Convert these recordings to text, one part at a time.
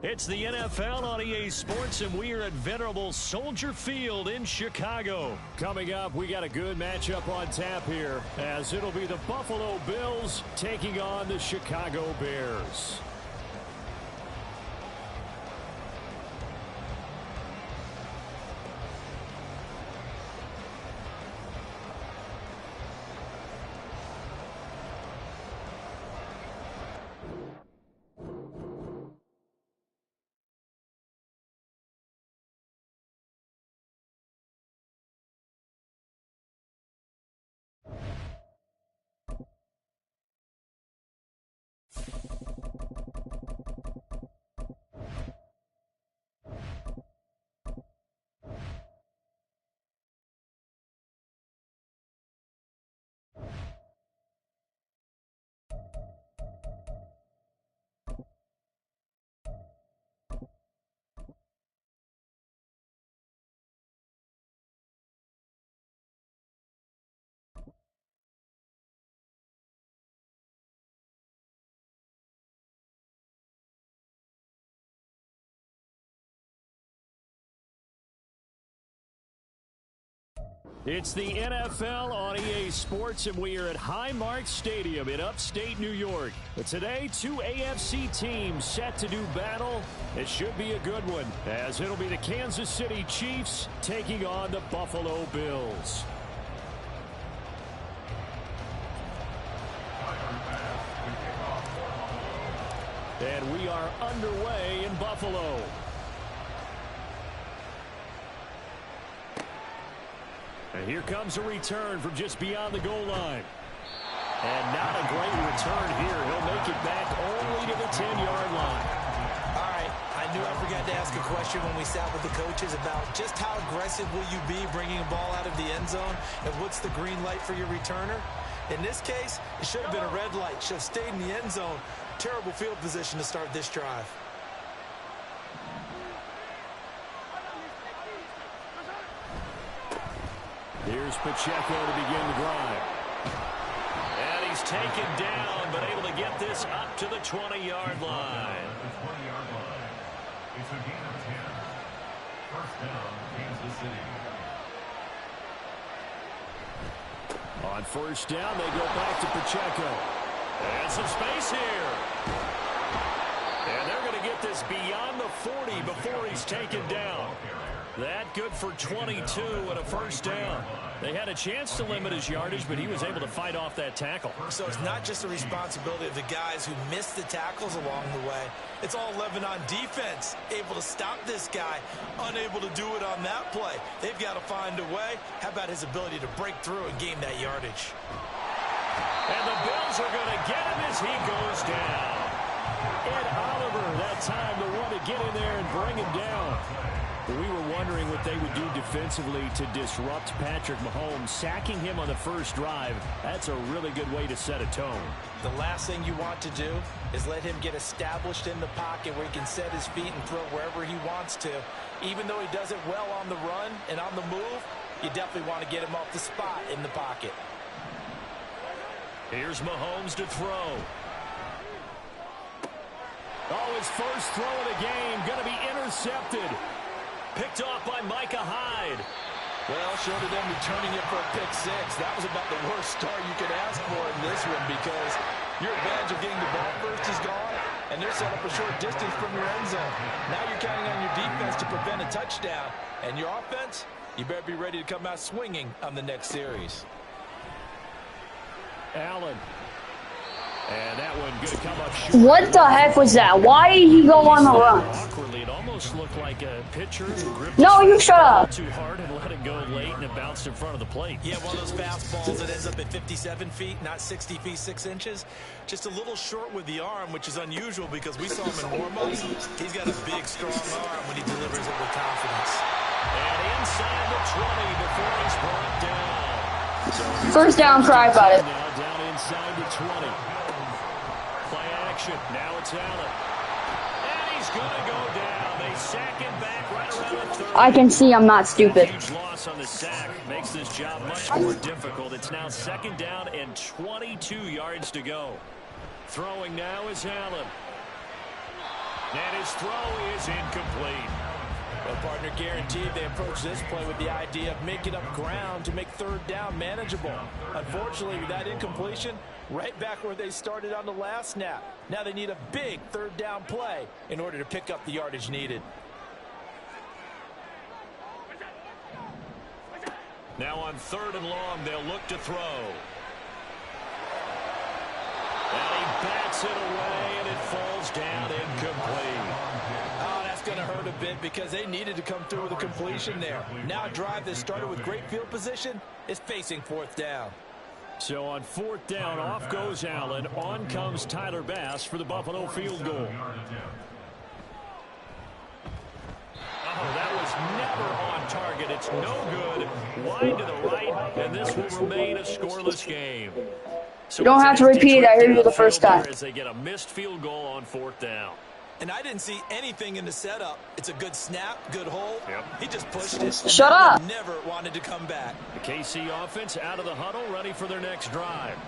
It's the NFL on EA Sports, and we are at venerable Soldier Field in Chicago. Coming up, we got a good matchup on tap here, as it'll be the Buffalo Bills taking on the Chicago Bears. It's the NFL on EA Sports, and we are at Highmark Stadium in upstate New York. But today, two AFC teams set to do battle. It should be a good one, as it'll be the Kansas City Chiefs taking on the Buffalo Bills. And we are underway in Buffalo. And here comes a return from just beyond the goal line. And not a great return here. He'll make it back only to the 10-yard line. All right, I knew I forgot to ask a question when we sat with the coaches about just how aggressive will you be bringing a ball out of the end zone, and what's the green light for your returner? In this case, it should have been a red light. Should have stayed in the end zone. Terrible field position to start this drive. Here's Pacheco to begin the drive. And he's taken down, but able to get this up to the 20-yard line. It's a gain of 10. First down, Kansas City. On first down, they go back to Pacheco. And some space here. And they're going to get this beyond the 40 before he's taken down. That good for 22 and a first down. They had a chance to limit his yardage, but he was able to fight off that tackle. So it's not just the responsibility of the guys who missed the tackles along the way. It's all 11 on defense, able to stop this guy, unable to do it on that play. They've got to find a way. How about his ability to break through and gain that yardage? And the Bills are going to get him as he goes down. Ed Oliver, that time, the one to get in there and bring him down. We were wondering what they would do defensively to disrupt Patrick Mahomes. Sacking him on the first drive, that's a really good way to set a tone. The last thing you want to do is let him get established in the pocket where he can set his feet and throw wherever he wants to. Even though he does it well on the run and on the move, you definitely want to get him off the spot in the pocket. Here's Mahomes to throw. Oh, his first throw of the game going to be intercepted. Picked off by Micah Hyde. Well, short of them returning it for a pick six, that was about the worst start you could ask for in this one, because your advantage of getting the ball first is gone, and they're set up a short distance from your end zone. Now you're counting on your defense to prevent a touchdown, and your offense, you better be ready to come out swinging on the next series. Allen. And that one going to come up short. What the heck was that? Why did he go on the run? Awkwardly, it almost looked like a pitcher who gripped No, you shut up. too hard and let it go late, and it bounced in front of the plate. Yeah, one of those fastballs that ends up at 57 feet, not 60 feet, 6 inches. Just a little short with the arm, which is unusual because we saw him in warm-ups. He's got a big, strong arm when he delivers it with confidence. And inside the 20 before he's brought down. So First down, cry about it. now down inside the 20. Play action. Now it's Allen. And he's going to go down. They sack him back right around the 30. I can see I'm not stupid. Huge loss on the sack makes this job much more difficult. It's now second down and 22 yards to go. Throwing now is Allen. And his throw is incomplete. Well, partner, guaranteed they approach this play with the idea of making up ground to make third down manageable. Unfortunately, with that incompletion, right back where they started on the last snap. Now they need a big third down play in order to pick up the yardage needed. Now on 3rd and long, they'll look to throw. And he bats it away, and it falls down incomplete. Oh, that's going to hurt a bit because they needed to come through with a completion there. Now a drive that started with great field position is facing 4th down. So on 4th down, off goes Allen. On comes Tyler Bass for the Buffalo field goal. Oh, that was never on target. It's no good. Wide to the right, and this will remain a scoreless game. So You don't have to repeat it. I heard you the first time. As they get a missed field goal on 4th down. And I didn't see anything in the setup. It's a good snap, good hole. Yep. He just pushed it. Shut up. Never wanted to come back. The KC offense out of the huddle, ready for their next drive.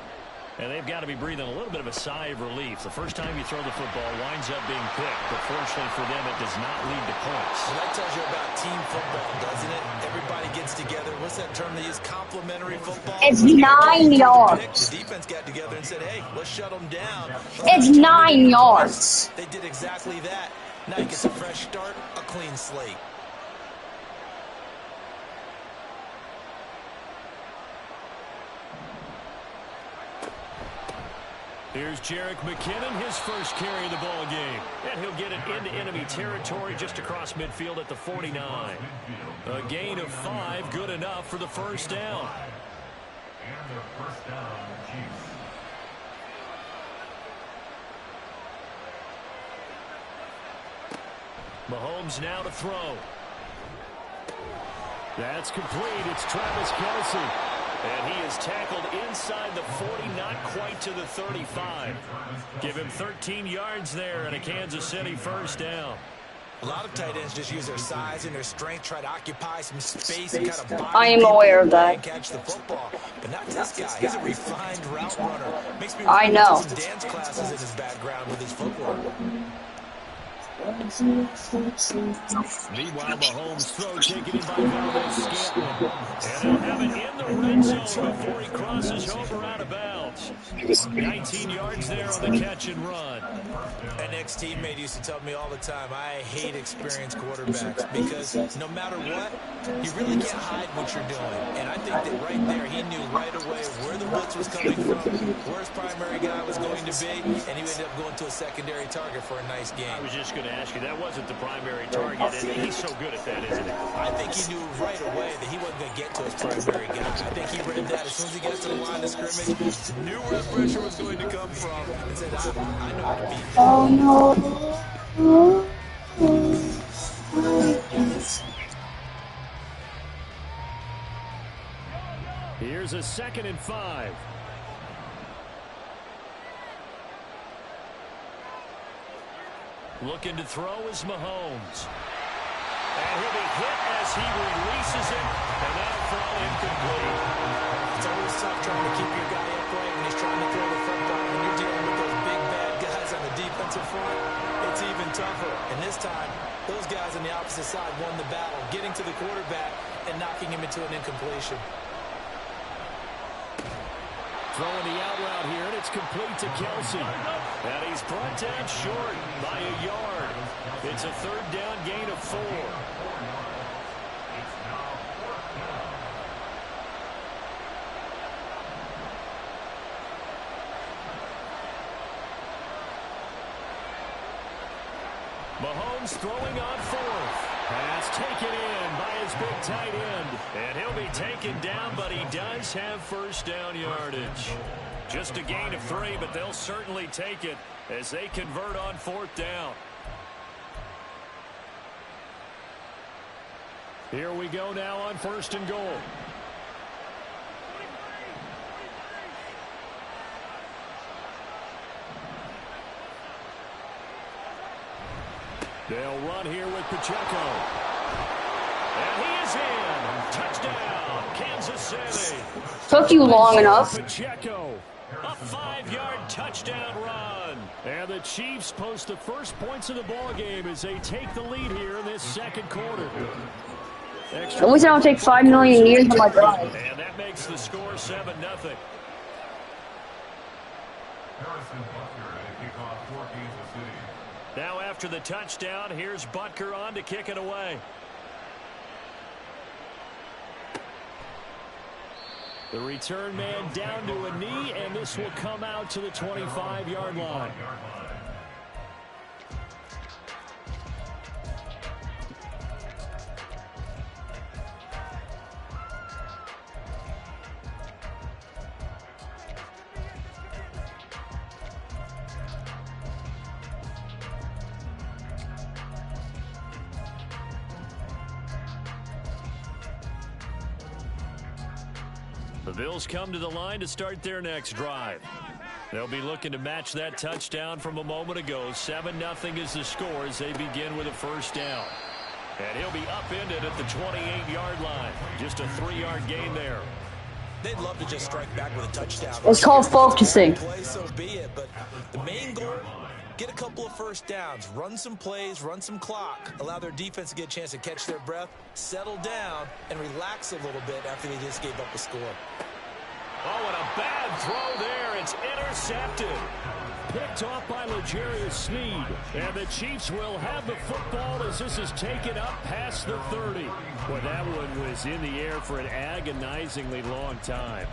And they've got to be breathing a little bit of a sigh of relief. The first time you throw the football winds up being picked, but fortunately for them, it does not lead to points. Well, that tells you about team football, doesn't it? Everybody gets together. What's that term they use? Complementary football. It's 9 yards. The defense got together and said, hey, let's shut them down. It's 9 yards. They did exactly that. Now he gets a fresh start, a clean slate. Here's Jerick McKinnon, his first carry of the ball game. And he'll get it into enemy territory just across midfield at the 49. A gain of 5, good enough for the first down. And the first down, Chiefs. Mahomes now to throw. That's complete. It's Travis Kelce. And he is tackled inside the 40, not quite to the 35. Give him 13 yards there and a Kansas City first down. A lot of tight ends just use their size and their strength, try to occupy some space and kind of I am aware of that. and catch the football. But not this guy. He's a refined route runner. Makes me I know. some dance classes in his background with his footwork. Meanwhile, Mahomes' throw taken in by Valdez-Scantling. And he'll have it in the red zone before he crosses over out of bounds. 19 yards there on the catch and run. An ex-teammate used to tell me all the time, I hate experienced quarterbacks because no matter what, you really can't hide what you're doing. And I think that right there, he knew right away where the blitz was coming from, where his primary guy was going to be, and he ended up going to a secondary target for a nice game. I was just going to ask you, that wasn't the primary target, and he's so good at that, isn't he? I think he knew right away that he wasn't going to get to his primary guy. I think he read that as soon as he gets to the line of scrimmage, knew where the pressure was going to come from, and said, I know how to beat him. Oh no. Here's a 2nd and 5. Looking to throw is Mahomes. And he'll be hit as he releases it, and that'll fall incomplete. It's always tough trying to keep your guy upright when he's trying to throw the football. When you're dealing with those big, bad guys on the defensive front, it's even tougher. And this time, those guys on the opposite side won the battle, getting to the quarterback and knocking him into an incompletion. Throwing the out route here, and it's complete to Kelce. And he's brought down short by a yard. It's a 3rd down gain of 4. Mahomes throwing on 4th. Pass taken in by his big tight end. And he'll be taken down, but he does have first down yardage. Just a gain of 3, but they'll certainly take it as they convert on 4th down. Here we go now on 1st and goal. They'll run here with Pacheco. And he is in. Touchdown, Kansas City. Took you long enough. Pacheco. A 5-yard touchdown run. And the Chiefs post the first points of the ball game as they take the lead here in this second quarter. At least I don't take 5 million years on my drive. And that makes the score 7-0. Harrison Butker to kick off for Kansas City. Now after the touchdown, here's Butker on to kick it away. The return man down to a knee, and this will come out to the 25-yard line. The Bills come to the line to start their next drive. They'll be looking to match that touchdown from a moment ago. 7-0 is the score as they begin with a first down. And he'll be upended at the 28-yard line. Just a 3-yard gain there. They'd love to just strike back with a touchdown. It's called focusing. Play, so be it. But the main goal, get a couple of first downs, run some plays, run some clock, allow their defense to get a chance to catch their breath, settle down, and relax a little bit after they just gave up a score. Oh, and a bad throw there. It's intercepted. Picked off by L'Jarius Sneed. And the Chiefs will have the football as this is taken up past the 30. Well, that one was in the air for an agonizingly long time.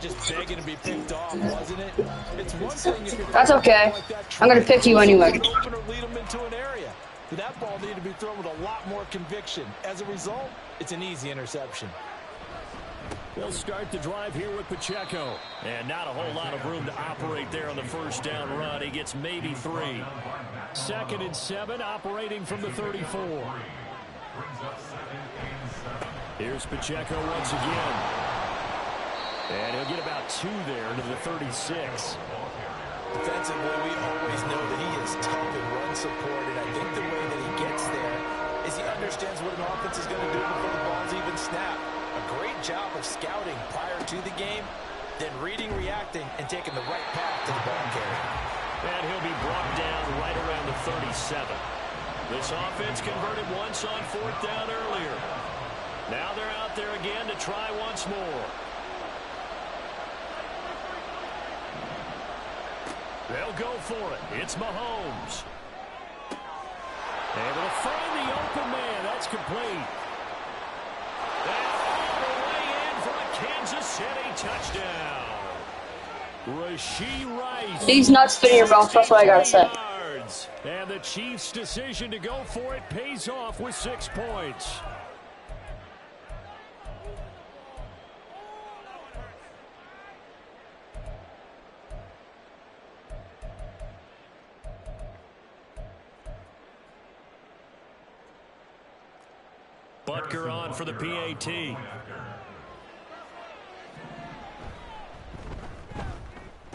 Just begging to be picked off, wasn't it? It's one thing if you're That's okay. like that, I'm going to pick you anyway. open or lead them into an area. But that ball needed to be thrown with a lot more conviction. As a result, it's an easy interception. They'll start the drive here with Pacheco. And not a whole lot of room to operate there on the first down run. He gets maybe 3. 2nd and 7, operating from the 34. Here's Pacheco once again. And he'll get about 2 there to the 36. Defensively, we always know that he is tough in run support, and I think the way that he gets there is he understands what an offense is going to do before the ball's even snapped. A great job of scouting prior to the game, then reading, reacting, and taking the right path to the ball carrier. And he'll be brought down right around the 37. This offense converted once on 4th down earlier. Now they're out there again to try once more. They'll go for it. It's Mahomes. Able to find the open man. That's complete. And all the way in for a Kansas City touchdown. Rashee Rice. These nuts fit in your mouth. That's what I got to say. Yards. And the Chiefs' decision to go for it pays off with 6 points. Butker on for the PAT.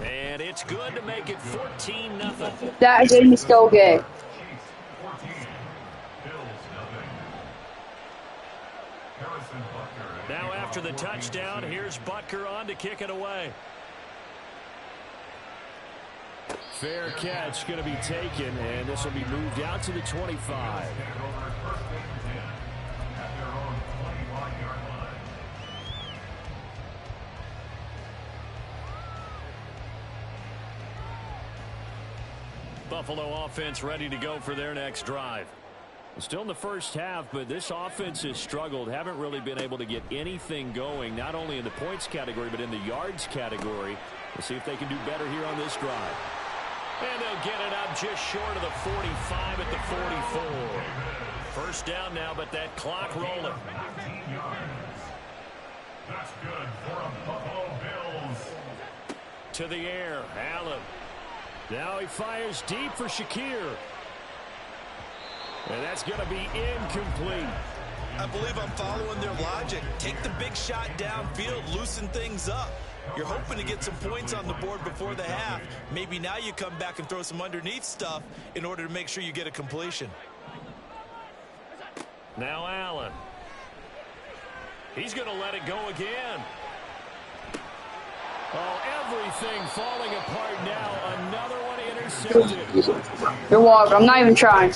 And it's good to make it 14-0. That game is still gay. Now after the touchdown, here's Butker on to kick it away. Fair catch going to be taken, and this will be moved out to the 25. Buffalo offense ready to go for their next drive. Still in the first half, but this offense has struggled. Haven't really been able to get anything going, not only in the points category, but in the yards category. We'll see if they can do better here on this drive. And they'll get it up just short of the 45 at the 44. First down now, but that clock rolling. That's good for a Buffalo Bills. To the air, Allen. Now he fires deep for Shakir. And that's going to be incomplete. I believe I'm following their logic. Take the big shot downfield, loosen things up. You're hoping to get some points on the board before the half. Maybe now you come back and throw some underneath stuff in order to make sure you get a completion. Now Allen. He's going to let it go again. Oh, Everything falling apart now. Another one intercepted. You're welcome. I'm not even trying.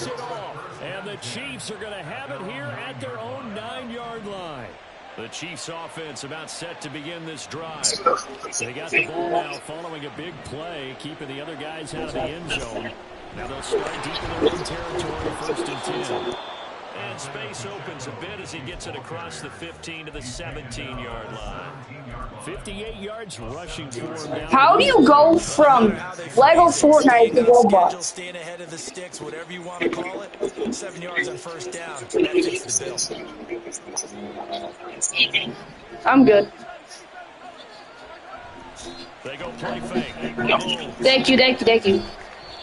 And the Chiefs are going to have it here at their own 9-yard line. The Chiefs offense about set to begin this drive. They got the ball now following a big play, keeping the other guys out of the end zone. Now they'll start deep in their own territory, 1st and 10. And space opens a bit as he gets it across the 15 to the 17-yard line. 58 yards rushing for him now. How do you go from Lego Fortnite to Roblox? Staying ahead of the sticks, whatever you want to call it. 7 yards on 1st down. That fits the bill. I'm good. They go play fake. Thank you.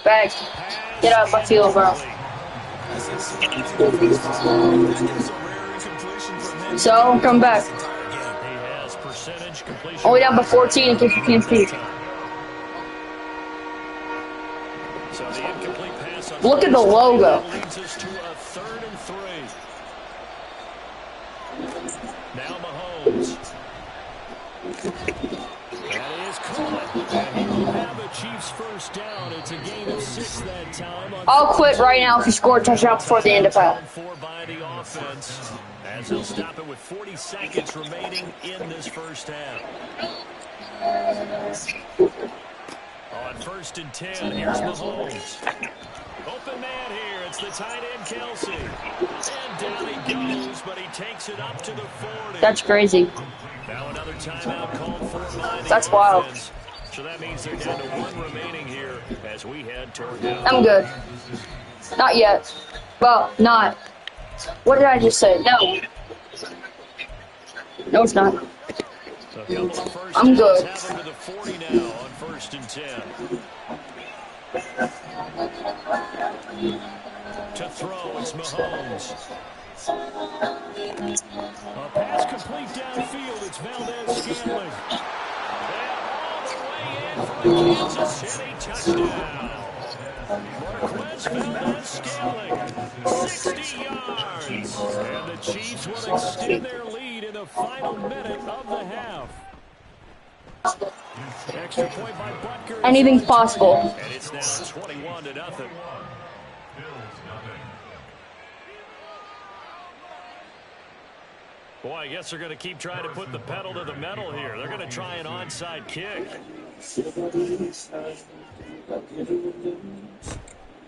Back. Get out of my field, bro. So, come back. Only down by 14 in case you can't see. Look at the logo. Leads us to a 3rd and 3. Now Mahomes. That is caught. And he will have the Chiefs 1st down. It's a gain of 6 that time. I'll quit right now if you score a touchdown before the end of half. 4 by the offense. As they'll stop it with 40 seconds remaining in this 1st half. On 1st and 10, here's Mahomes. Open man here. It's the tight end, Kelsey. And down he goes, but he takes it up to the 40. That's crazy. Now another timeout called for by the That's wild. offense. So that means they're down to 1 remaining here as we head toward half. I'm good. Not yet. Well, not. What did I just say? No. No, it's not. I'm good. Have them to the 40 now on 1st and 10. To throw, it's Mahomes. A pass complete downfield. It's Valdez-Scantling. And all the way in for a Kansas City touchdown. Marquez Valdez-Scantling, 60 yards. And the Chiefs will extend their lead in the final minute of the half. Extra point by Butker. Anything's possible. And it's now 21-0. Boy, I guess they're going to keep trying to put the pedal to the metal here. They're going to try an onside kick.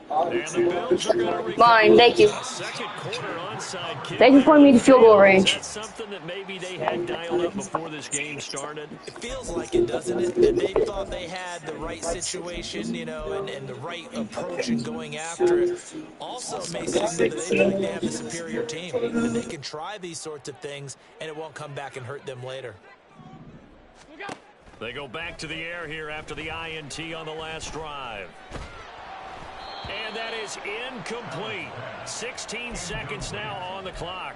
And the Bills are going to Fine, thank you. second quarter onside kick. They can point me to field goal range. That's something that maybe they had dialed up before this game started. It feels like it, doesn't it? And they thought they had the right situation, you know, and the right approach in going after it. Also, it may seem that they feel like they have the superior team, and they can try these sorts of things, and it won't come back and hurt them later. They go back to the air here after the INT on the last drive. And that is incomplete. 16 seconds now on the clock.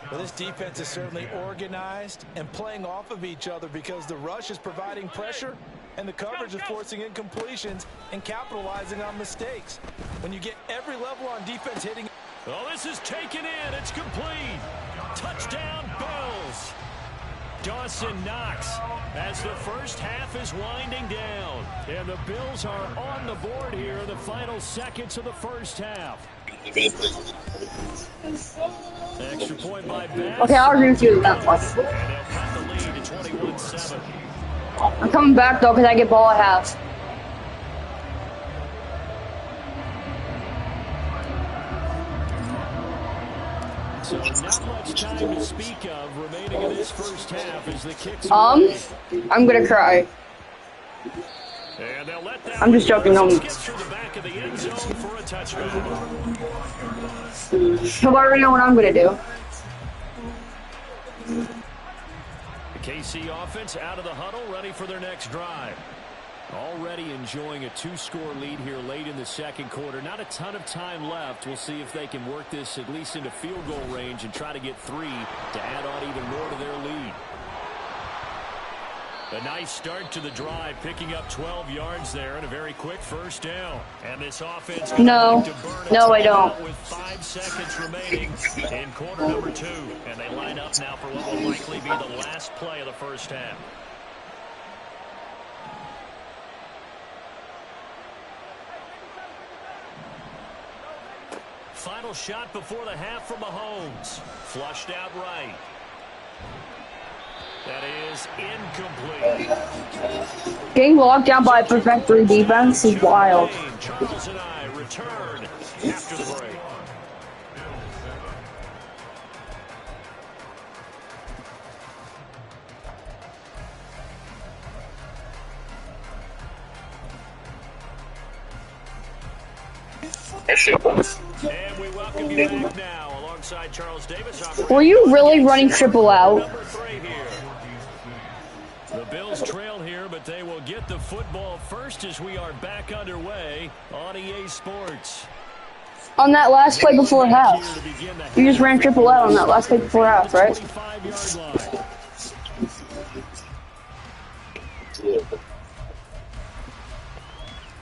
Well, this defense is certainly organized and playing off of each other because the rush is providing pressure and the coverage is forcing incompletions and capitalizing on mistakes. When you get every level on defense hitting. Oh, this is taken in. It's complete. Touchdown, Bills. Dawson Knox as the first half is winding down. And the Bills are on the board here in the final seconds of the first half. Extra point by Bass. Okay, I'll agree with you with that one. And they'll cut the lead to 21-7. I'm coming back, though, because I get ball at half. So not much time to speak of remaining in this first half as the kicks I'm gonna cry. and they'll let that I'm just joking. skip through the back of the end zone for a touchdown. I already know what I'm gonna do. The KC offense out of the huddle, ready for their next drive. Already enjoying a 2-score lead here late in the second quarter. Not a ton of time left. We'll see if they can work this at least into field goal range and try to get 3 to add on even more to their lead. A nice start to the drive, picking up 12 yards there and a very quick first down. And this offense No, I don't. With 5 seconds remaining in quarter number 2. And they line up now for what will likely be the last play of the first half. Final shot before the half from Mahomes. Flushed out right. That is incomplete. Getting locked down by a perfect 3 defense is wild. Charles and I return after the break. And we welcome you back now alongside Charles Davis. Were you really running triple out? Number 3 here. The Bills trail here, but they will get the football first as we are back underway on EA Sports. On that last play before half. You just ran triple out on that last play before half, right? 25-yard line.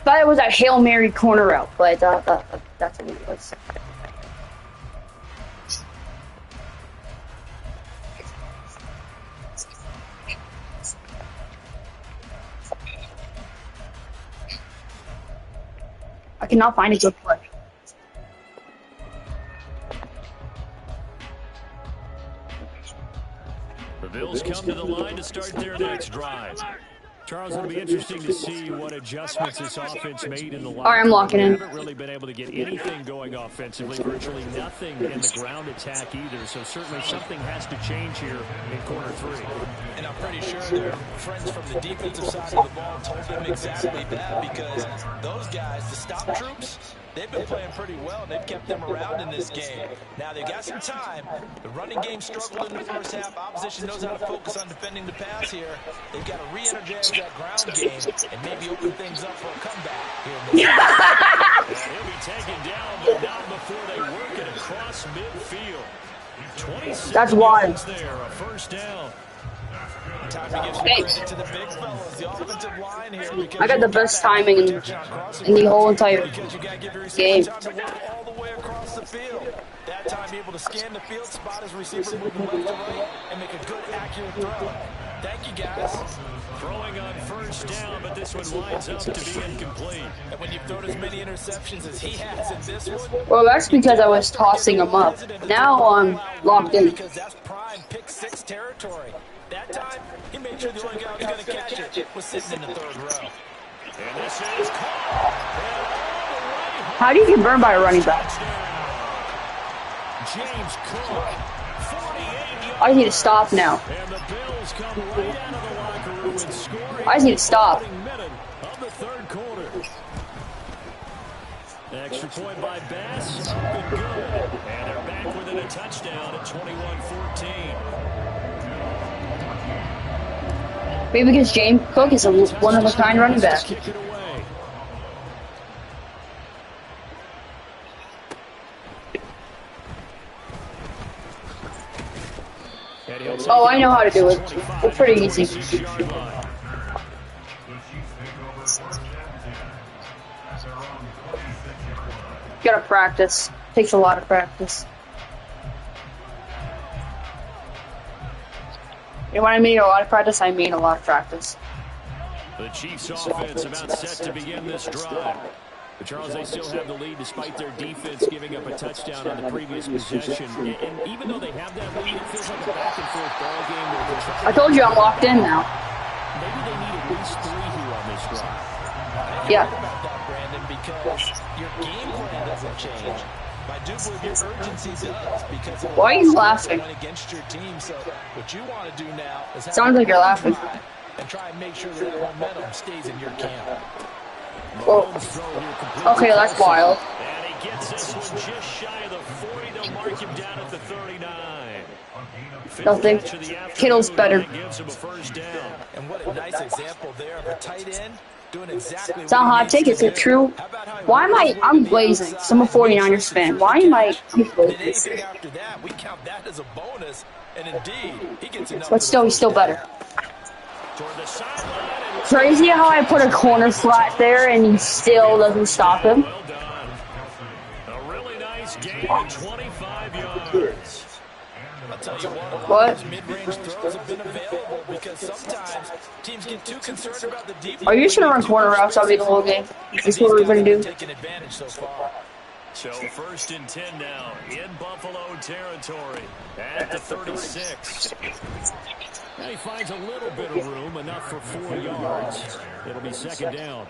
Thought it was a Hail Mary corner route, but that's what it was. I cannot find a good play. The Bills come to the line to start their next drive. Charles, it'll be interesting to see what adjustments this offense made in the line. All right, I'm locking in. They haven't really been able to get anything going offensively, virtually nothing in the ground attack either. So certainly something has to change here in quarter 3. And I'm pretty sure their friends from the defensive side of the ball told them exactly that, because those guys, the stop troops, they've been playing pretty well. They've kept them around in this game. Now, they've got some time. The running game struggled in the first half. Opposition knows how to focus on defending the pass here. They've got to re-energize that ground game and maybe open things up for a comeback here in this He'll be taken down, but not before they work it across midfield. 26 That's wild. there, a first down. Time to give some credit to the big fellas, the offensive line here. I got the best timing in the whole entire Because you got to give your game. receiver time to work all the way across the field. That time, be able to scan the field, spot his receiver moving left to right, and make a good, accurate throw. Thank you, guys. Throwing on first down, but this one lines up to be incomplete. And when you've thrown as many interceptions as he has in this one, Well, that's because I was tossing them up. Now I'm locked in. because that's prime pick 6 territory. That time, he made sure the only guy who was going to catch it was sitting in the third row. And this is caught. How do you get burned by a running back? James Cook, 48 yards. I just need to stop now. And the Bills come right out of the locker room and score. I just need to stop. Minute of the third quarter. Extra point by Bass, up and good. And they're back within a touchdown at 21-14. Maybe because James Cook is a one-of-a-kind running back. Kick it away. Oh, I know how to do it. It's pretty easy. Gotta practice. Takes a lot of practice. You know what I mean? A lot of practice? I mean a lot of practice. The Chiefs' offense about set to begin this drive. But Charles, they still have the lead despite their defense giving up a touchdown on the previous possession. And even though they have that lead, it feels like a back-and-forth ball game. I told you I'm locked in now. Maybe they need at least 3 here on this drive. Yeah. About that, Brandon, because your game plan doesn't change. I do believe your urgency does, because Why are you laughing? against your team. So what you want to do now is have Sounds like you're laughing. and try and make sure that momentum stays in your camp. Well, okay, that's wild. And he gets this one just shy of the 40. They'll mark him down at the 39. Nothing. Kittle's better. Gives him a first down. And what a nice example there of a tight end doing exactly It's not hot take, it's true. Why am I'm glazing? So I'm a 49ers fan. Why am I glazing? anything after that, we count that as a bonus. And indeed, he gets enough. But still, he's still better. Toward the sideline. And Crazy how I put a corner flat there and he still doesn't stop him. well done. A really nice game at 25 yards. I'll tell you What? mid-range throws have been available because sometimes teams get too concerned about the defense. Are you just gonna run corner routes all the whole game? Is this what we're gonna do? Taking advantage so far. So 1st and 10 now in Buffalo territory at the 36. And he finds a little bit of room, enough for 4 yards. It'll be 2nd down.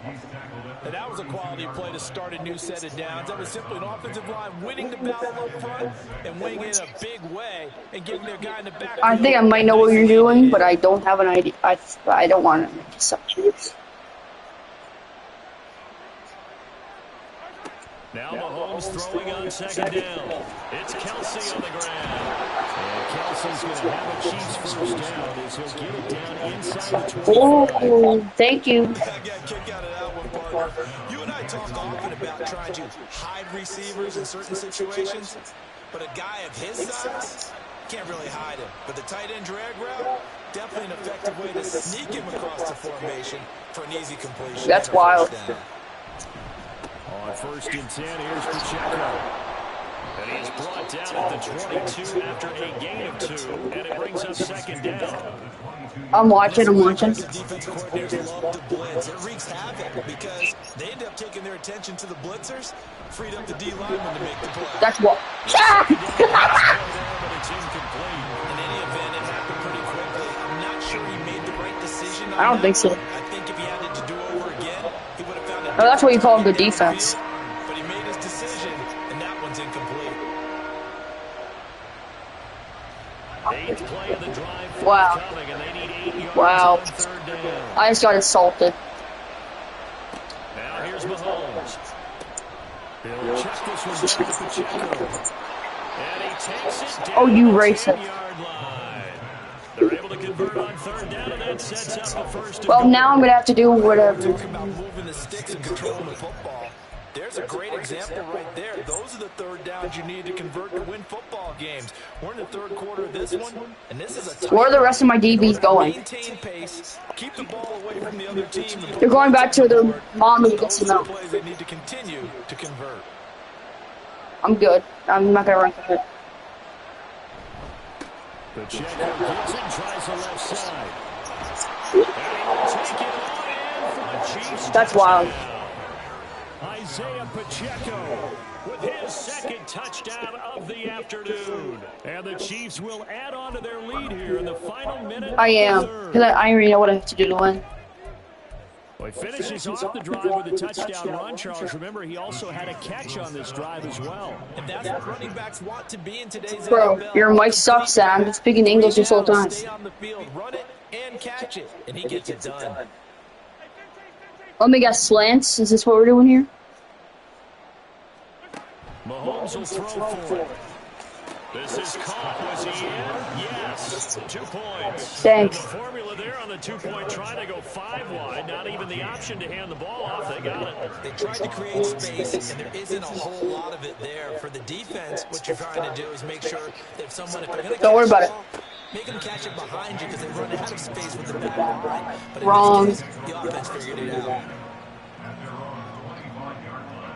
And that was a quality play to start a new set of downs. That was simply an offensive line winning the battle up front and winning it in a big way and giving their guy in the back. I think I might know what you're doing, but I don't have an idea. I don't want to make assumptions. Now Mahomes throwing on 2nd down. It's Kelsey on the ground. And Kelsey's going to have a Chiefs 1st down as he'll get it down inside the 25. Oh, thank you. I got a kick out of that one, partner. You and I talk often about trying to hide receivers in certain situations, but a guy of his size can't really hide him. But the tight end drag route, definitely an effective way to sneak him across the formation for an easy completion. That's wild. On 1st and 10, here's Pacheco. And he's brought down at the 22 after a gain of 2, and it brings up 2nd down. I'm watching. The defense coordinators love to blitz. It wreaks havoc because they end up taking their attention to the blitzers, freed up the D lineman to make the play. That's what. But it's incomplete. In any event, it happened pretty quickly. I'm not sure he made the right decision. I don't think so. I think if he had it to do over again, he would have found it. No, that's what you call good defense. But he made his decision, and that one's incomplete. 8th play of the drive. Wow. Coming, and they need 8 yards Wow. on 3rd down. I just got assaulted. Now here's Mahomes. He'll check this one down to Pacheco. And he takes it down. Oh, you the racist. 10-yard line. They're able to convert on 3rd down, and that sets up the 1st. Well, now I'm gonna have to do whatever. Talk about moving the sticks and controlling the football. There's a great example right there. Those are the 3rd downs you need to convert to win football games. We're in the 3rd quarter of this one, and this is a Where are the rest of my DBs going? maintain pace, keep the ball away from the other team. They're going back to their mom to get some milk. Plays they need to continue to convert. I'm good. I'm not gonna run for it. Pacheco gets it, tries the left side. And he will take it on in for the Chiefs. That's wild. Isaiah Pacheco with his 2nd touchdown of the afternoon. And the Chiefs will add on to their lead here in the final minute. I am. Because I already know what I have to do to win. Well, he finishes off the drive with a touchdown run, Charles. Remember, he also had a catch on this drive as well. And that's what running backs want to be in today's Bro, NFL. your mic sucks, Sam. I'm just speaking English this whole time. Stay on the field, run it and catch it, and he gets it done. Let me guess, slants? Is this what we're doing here? Mahomes will throw for it. This is caught. Was he in? Yes. 2 points. Thanks. The formula there on the 2-point try to go 5 wide. Not even the option to hand the ball off. They got it. They tried to create space, and there isn't a whole lot of it there. For the defense, what you're trying to do is make sure that if they're going to Don't worry about it. make them catch it behind you because they run out of space with the back line. But in Wrong. this case, the offense figured it out. At their own 25-yard line.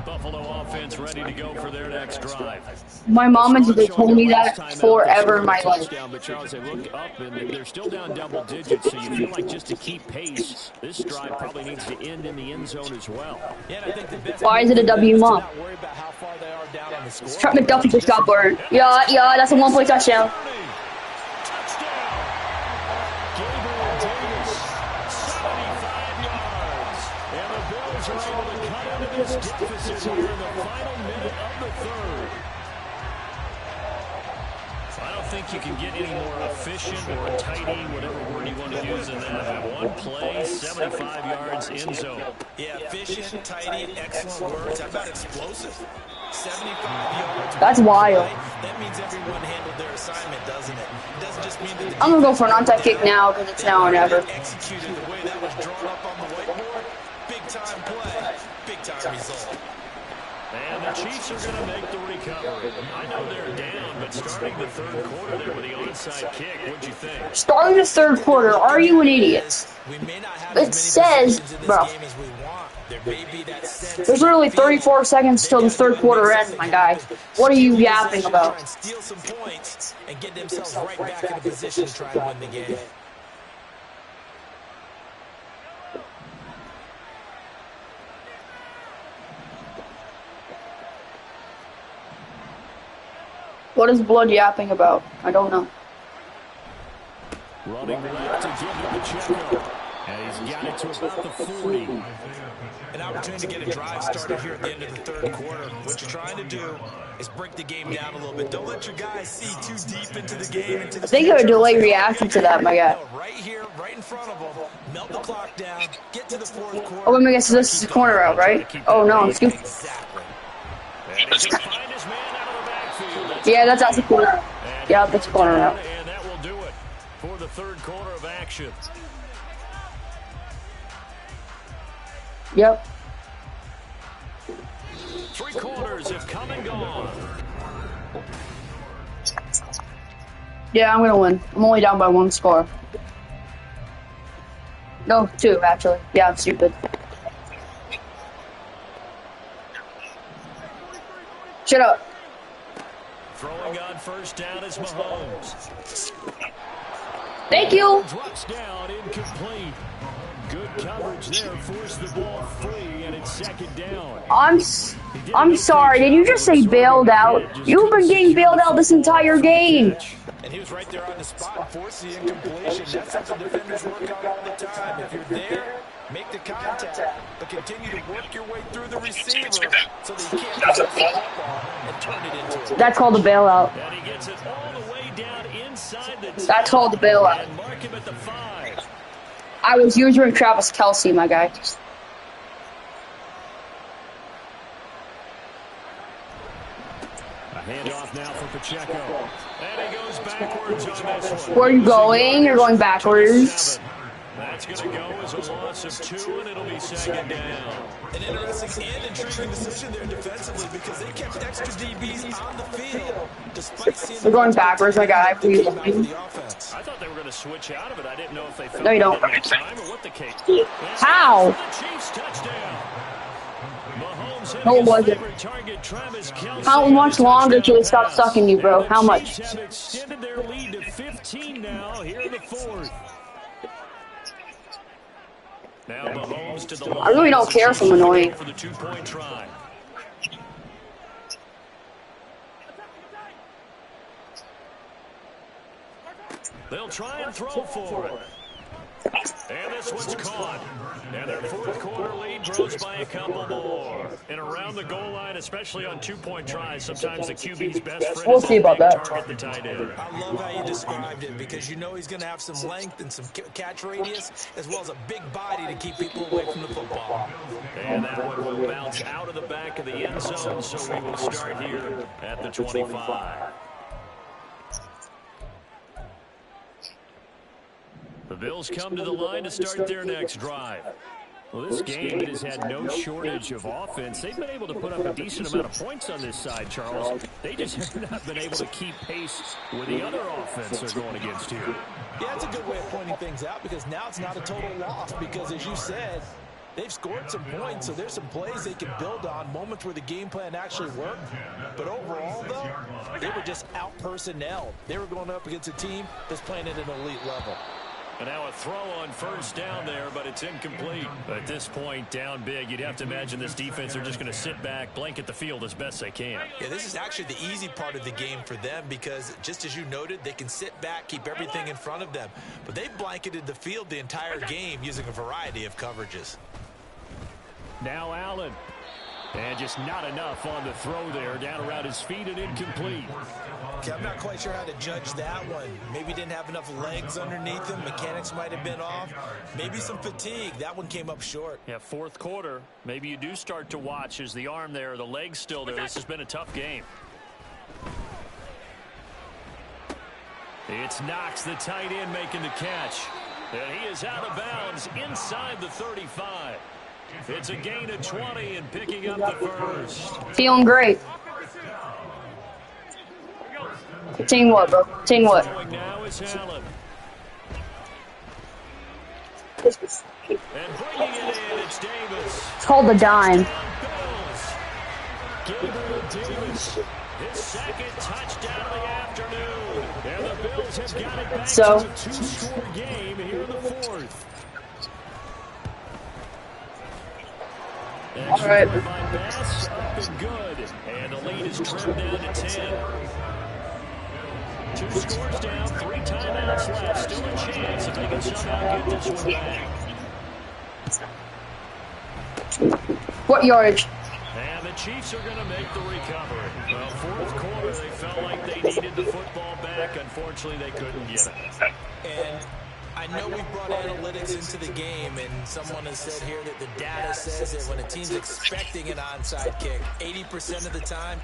Buffalo offense ready to go for their next drive. My mom and they told me that forever in my life. But Charles, they look up and they're still down double digits, so you feel like just to keep pace, this drive probably needs to end in the end zone as well. Yeah, and I think the best Why is it a W, Mom? not worry about how far they are down on the score. Trent McDuffie just got burned. Yeah, that's a 1-point touchdown. Gabriel Davis, 75 yards. And the Bills are able to cut into this deficit here in the final minute of the 3rd. I don't think you can get any more efficient or tidy, whatever word you want to use in that. One play, 75 yards, end zone. Yeah, efficient, tidy, excellent words. How about explosive? 75 yards. That's wild. That means everyone handled their assignment, doesn't it? It doesn't just mean that the I'm gonna go for an onside kick now because it's now or never. executed the way that was drawn up on the whiteboard. Big time play, big time result. And the Chiefs are going to make the recovery. I know they're down, but starting the 3rd quarter there with the onside kick, what'd you think? Starting the 3rd quarter, are you an idiot? We may not have It as many says, possessions in this bro. game as we want. There may be that sense There's literally 34 seconds till the 3rd quarter ends, my guy. What are you yapping about? Try and steal some points and get themselves right back in a position to try and win the game. What is blood yapping about? I don't know. Running left to give to Pacheco. And he's got it to about the 40. An opportunity to get a drive started here at the end of the third quarter. What you're trying to do is break the game down a little bit. Don't let your guys see too deep into the game. I think you're a delay reaction to that, my guy. No, right here, right in front of them. Melt the clock down. Get to the fourth quarter. Oh, let me guess. This is the corner route, right? Oh no, excuse me. Exactly. And he's going to find his man out of the backfield. Yeah, that's the corner route. Yeah, that's the corner route. And that will do it for the third quarter of action. Yep. 3 quarters have come and gone. Yeah, I'm gonna win. I'm only down by 1 score. No, 2 actually. Yeah, I'm stupid. Shut up. Throwing on first down is Mahomes. Thank you. Drops down, incomplete. Good coverage there, forced the ball free, and it's second down. I'm sorry. Did you just say bailed out? You've been getting bailed out this entire game. And he was right there on the spot and forced the incompletion. That's something defenders work on all the time. If you're there, make the contact, but continue to work your way through the receiver so that you can't possess the football and turn it into a... That's called a bailout. And he gets it all the way down inside the 10. That's called a bailout. And mark him at the 5. I was using Travis Kelce, my guy. A handoff now for Pacheco. And he goes backwards on this one. Where are you going? You're going backwards. That's going to go as a loss of 2, and it'll be second down. An interesting and intriguing decision there defensively because they kept extra DBs on the field despite seeing... We're going backwards, my guy. Please. I thought they were going to switch out of it. I didn't know if they felt No, you don't. time or what the case. How? The Chiefs touchdown. No, it wasn't. How much longer till they stop sucking you, bro? How much? Have extended their lead to 15 now here in the 4th. Now Mahomes to the line. I really don't care if I'm annoying. For the 2-point try. They'll try and throw for it. And this one's caught. And their 4th quarter lead grows by a couple more. And around the goal line, especially on 2-point tries, sometimes the QB's best friend We'll is see about that. target the tight end. I love how you described it because you know he's going to have some length and some catch radius as well as a big body to keep people away from the football. And that one will bounce out of the back of the end zone, so we will start here at the 25. The Bills come to the line to start their next drive. Well, this game has had no shortage of offense. They've been able to put up a decent amount of points on this side, Charles. They just have not been able to keep pace with the other offense they're going against here. Yeah, it's a good way of pointing things out because now it's not a total loss because, as you said, they've scored some points, so there's some plays they can build on, moments where the game plan actually worked. But overall, though, they were just out-personnelled. They were going up against a team that's playing at an elite level. And now a throw on first down there, but it's incomplete. But at this point, down big, you'd have to imagine this defense are just going to sit back, blanket the field as best they can. Yeah, this is actually the easy part of the game for them because, just as you noted, they can sit back, keep everything in front of them. But they've blanketed the field the entire game using a variety of coverages. Now Allen. And just not enough on the throw there. Down around his feet and incomplete. Okay, I'm not quite sure how to judge that one. Maybe didn't have enough legs underneath him. Mechanics might have been off. Maybe some fatigue. That one came up short. Yeah, 4th quarter. Maybe you do start to watch as the arm there, the leg's still there. This has been a tough game. It's Knox, the tight end, making the catch. And he is out of bounds inside the 35. It's a gain of 20 and picking up the first. Feeling great. Team what, bro? Team what? Now is Allen. And bringing it in, it's Davis. It's called the dime. Gabriel Davis, his 2nd touchdown of the afternoon. And the Bills have got it back to a 2-score game here in the 4th. All right. By Bass, up and good. And the lead is trimmed down to 10. 2 scores down, 3 timeouts left. Still a chance if they can somehow get this one back. What yardage? And the Chiefs are going to make the recovery. Well, fourth quarter, they felt like they needed the football back. Unfortunately, they couldn't get it. And I know we brought analytics into the game, and someone has said here that the data says that when a team's expecting an onside kick, 80% of the time,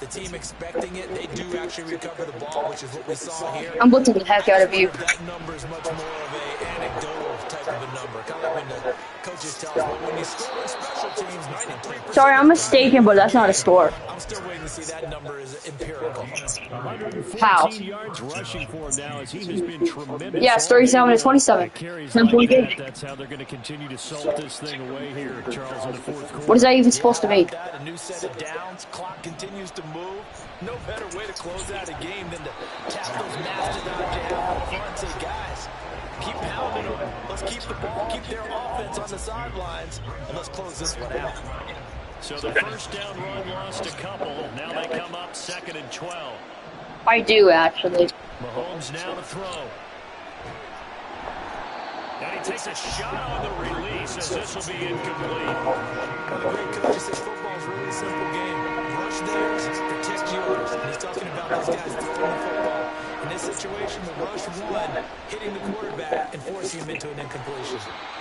the team expecting it, they do actually recover the ball, which is what we saw here. I'm blitzing the heck out of you. That number is much more of an anecdotal type of a number. Kind of like when the coaches tell us, well, when you score in special teams, 93%. Sorry, I'm mistaken, but that's not a score. I'm still waiting to see that number is empirical. 114 yards rushing for him now as he has been tremendous. Yes, 37 to 27. 10 point game. That's how they're going to continue to salt this thing away here, Charles, in the fourth quarter. What is that even supposed to be? A new set of downs. Clock continues to move. No better way to close out a game than to tap those mastodons down up front and say, guys, keep pounding them. Let's keep the ball, keep their offense on the sidelines, and let's close this one out. So the first down run lost a couple. Now they come up 2nd and 12. I do, actually. Mahomes now to throw. And he takes a shot on the release as this will be incomplete. One of the great coaches says football's really a simple game. Rush theirs, protect yours. And he's talking about those guys throwing the football. In this situation, the rush one, hitting the quarterback and forcing him into an incompletion.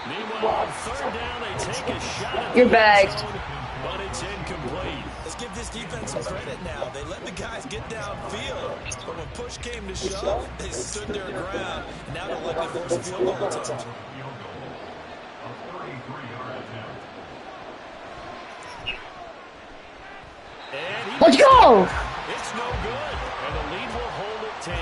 Meanwhile, on 3rd down, they take a shot at You're the bagged. end zone, but it's incomplete. Let's give this defense some credit now. They let the guys get downfield, but when push came to shove, they stood their ground. Now they're likely to force a field goal attempt. Field goal. A 33-yard attempt. And he Let's go! It's no good. And the lead will hold at 10.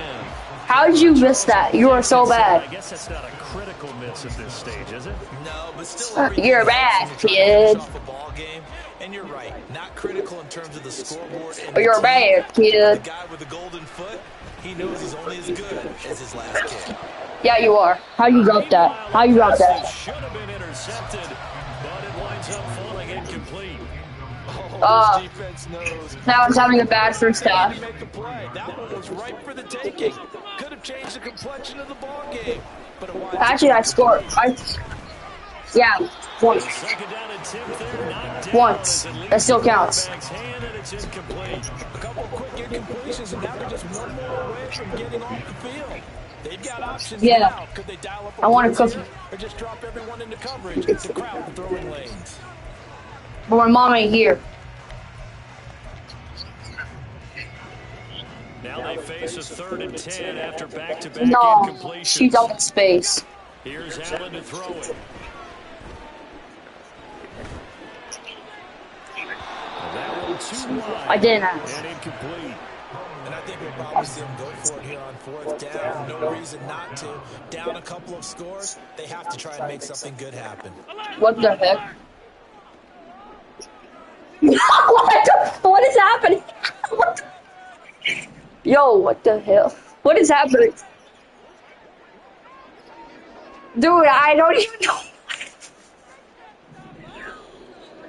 How did you miss that? You are so I bad. guess that's not a critical miss at this stage, is it? No, but still, You're bad, kid. Off a ball game, and you're right, not critical in terms of the scoreboard. And You're the bad, team. kid. The guy with the golden foot, he knows he's only as good as his last kick. Yeah, you are. How you dropped that? How you dropped that? Should have been intercepted, but it winds up falling incomplete. This defense knows. Now it's having a bad first They half. need to make a play. That one was ripe for the taking. Could have changed the complexion of the ball game, but it winds up Actually, I scored. Yeah, once. 2nd down and 10 there, knocked down Once. as it leaves That still the counts. quarterback's hand, and it's incomplete. a couple of quick incompletions, and now they're just one more away from getting off the field. They've got options Yeah. now. Could they dial up a I want a blitz cookie. here, or just drop everyone into coverage and crowd the throwing lanes? But my mom ain't here. Now they face a 3rd and 10 after back-to-back No, incompletions. she's up in space. Here's Allen to throw it. And that one too wide. I didn't ask. And incomplete. And I think we'll probably see them go for it here on 4th down. No reason not to. Down a couple of scores, they have to try and make something good happen. What the heck? What is happening? What the- Yo, what the hell? What is happening? Dude, I don't even know.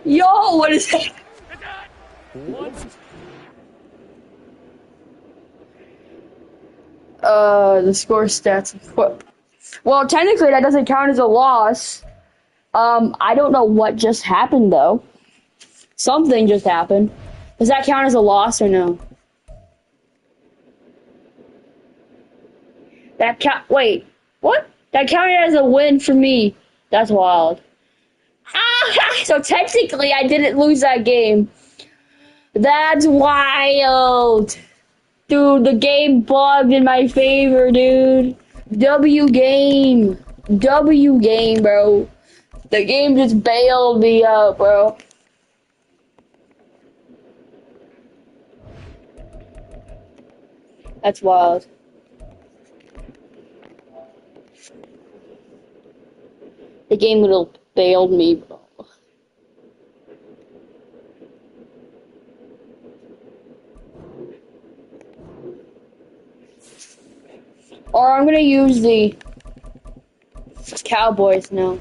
Yo, what is that? One. The score stats. Well, technically that doesn't count as a loss. I don't know what just happened though. Something just happened. Does that count as a loss or no? Wait, what? That counted as a win for me. That's wild. So technically I didn't lose that game. That's wild. Dude, the game bugged in my favor, dude. W game, bro. The game just bailed me out, bro. That's wild. The game would have bailed me, bro. Or I'm gonna use the Cowboys now.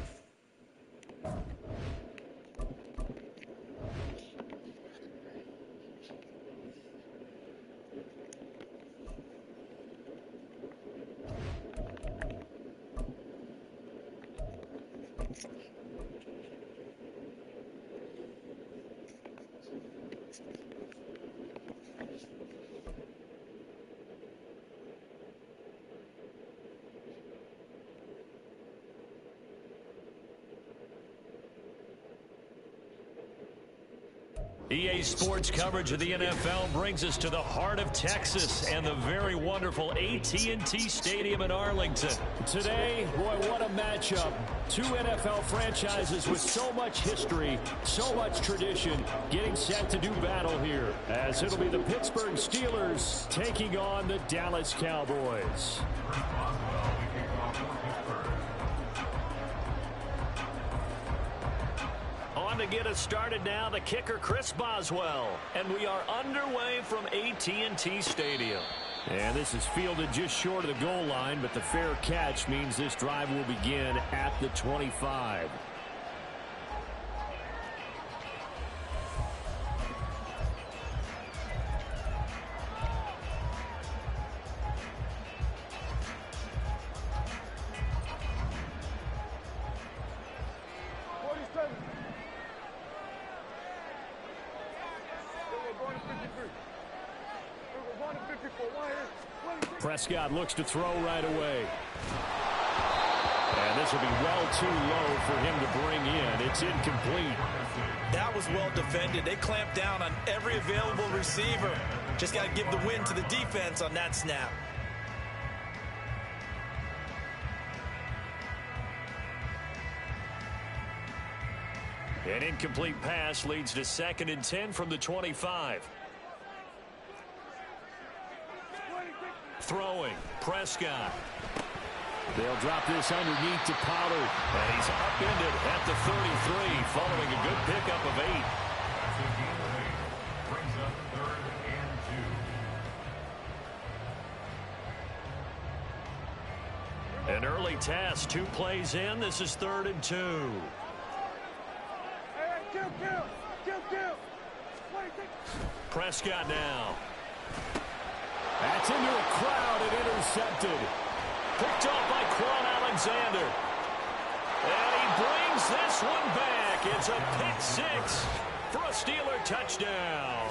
EA Sports coverage of the NFL brings us to the heart of Texas and the very wonderful AT&T Stadium in Arlington. Today, boy, what a matchup. Two NFL franchises with so much history, so much tradition, getting set to do battle here, as it'll be the Pittsburgh Steelers taking on the Dallas Cowboys. To get us started now, the kicker Chris Boswell, and we are underway from AT&T Stadium. And this is fielded just short of the goal line, but the fair catch means this drive will begin at the 25. Prescott looks to throw right away. And this will be well too low for him to bring in. It's incomplete. That was well defended. They clamped down on every available receiver. Just got to give the win to the defense on that snap. An incomplete pass leads to 2nd and 10 from the 25. Throwing, Prescott. They'll drop this underneath to Pollard. And he's upended at the 33 following a good pickup of 8. Brings up 3rd and 2. An early task, 2 plays in. This is 3rd and 2. Prescott now. That's into a crowd and intercepted. Picked off by Quan Alexander. And he brings this one back. It's a pick 6 for a Steeler touchdown.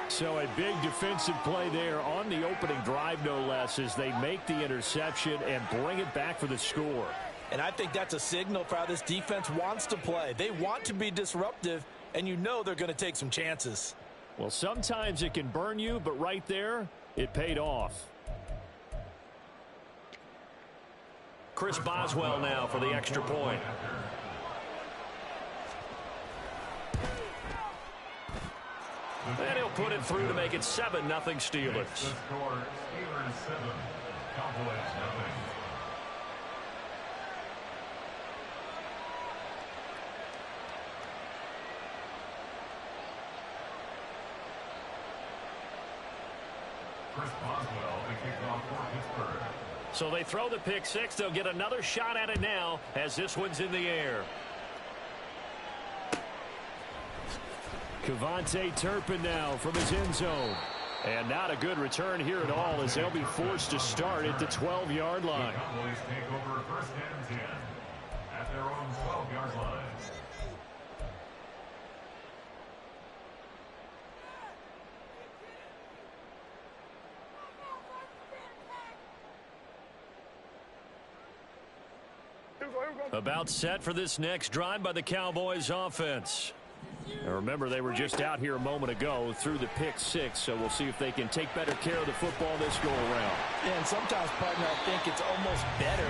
So a big defensive play there on the opening drive, no less, as they make the interception and bring it back for the score. And I think that's a signal for how this defense wants to play. They want to be disruptive, and you know they're going to take some chances. Well, sometimes it can burn you, but right there, it paid off. Chris Boswell now for the extra point. And he'll put it through to make it 7-0 Steelers. The score, Steelers 7, Cowboys 0. Chris Boswell, the kickoff for Pittsburgh. So they throw the pick 6. They'll get another shot at it now as this one's in the air. Kevontae Turpin now from his end zone. And not a good return here at all as they'll be forced to start at the 12-yard line. The Cowboys take over 1st and 10 at their own 12-yard line. About set for this next drive by the Cowboys offense. Now remember, they were just out here a moment ago through the pick 6, so we'll see if they can take better care of the football this go-around. Yeah, and sometimes, partner, I think it's almost better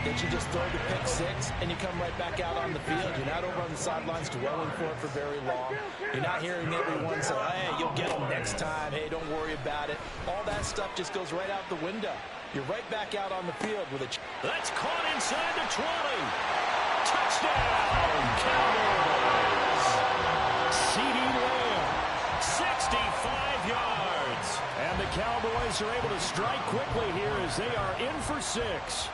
that you just throw the pick 6 and you come right back out on the field. You're not over on the sidelines dwelling for it for very long. You're not hearing everyone say, hey, you'll get them next time. Hey, don't worry about it. All that stuff just goes right out the window. You're right back out on the field with a... That's caught inside the 20. Touchdown, Cowboys. CeeDee Lamb, 65 yards. And the Cowboys are able to strike quickly here as they are in for 6.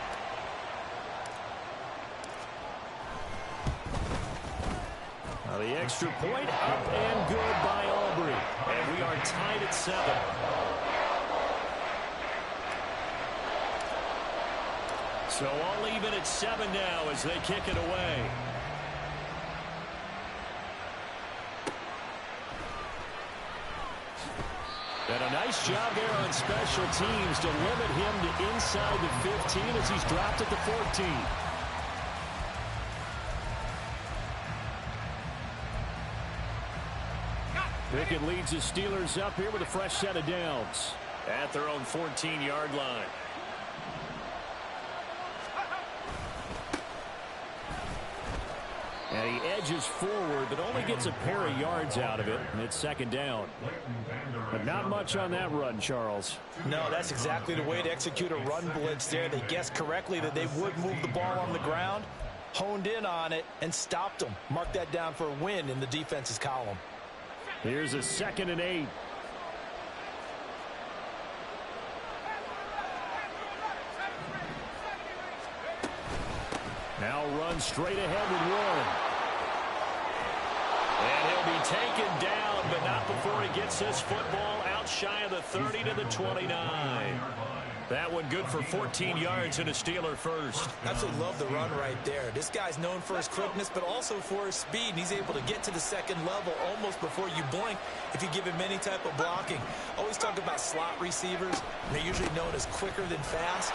Now the extra point up and good by Aubrey. And we are tied at 7. So all even at 7 now as they kick it away. And a nice job there on special teams to limit him to inside the 15 as he's dropped at the 14. Pickett leads the Steelers up here with a fresh set of downs at their own 14-yard line. And he edges forward, but only gets a pair of yards out of it, and it's second down. But not much on that run, Charles. No, that's exactly the way to execute a run blitz there. They guessed correctly that they would move the ball on the ground, honed in on it, and stopped them. Mark that down for a win in the defense's column. Here's a 2nd and 8. Now run straight ahead with Warren. And he'll be taken down, but not before he gets this football out shy of the 30 to the 29. That one good for 14 yards and a Steeler first. Absolutely love the run right there. This guy's known for his quickness, but also for his speed. And he's able to get to the second level almost before you blink if you give him any type of blocking. Always talk about slot receivers. They're usually known as quicker than fast.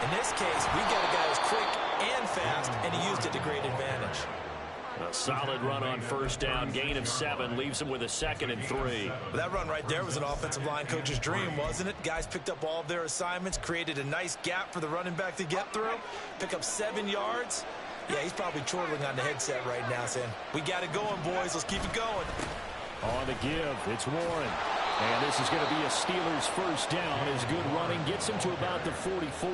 In this case, we've got a guy who's quick and fast, and he used it to great advantage. A solid run on first down. Gain of 7 leaves him with a 2nd and 3. Well, that run right there was an offensive line coach's dream, wasn't it? Guys picked up all of their assignments, created a nice gap for the running back to get through, pick up 7 yards. Yeah, he's probably chortling on the headset right now saying, we got it going, boys. Let's keep it going. On the give, it's Warren. And this is going to be a Steelers first down as good running gets him to about the 44.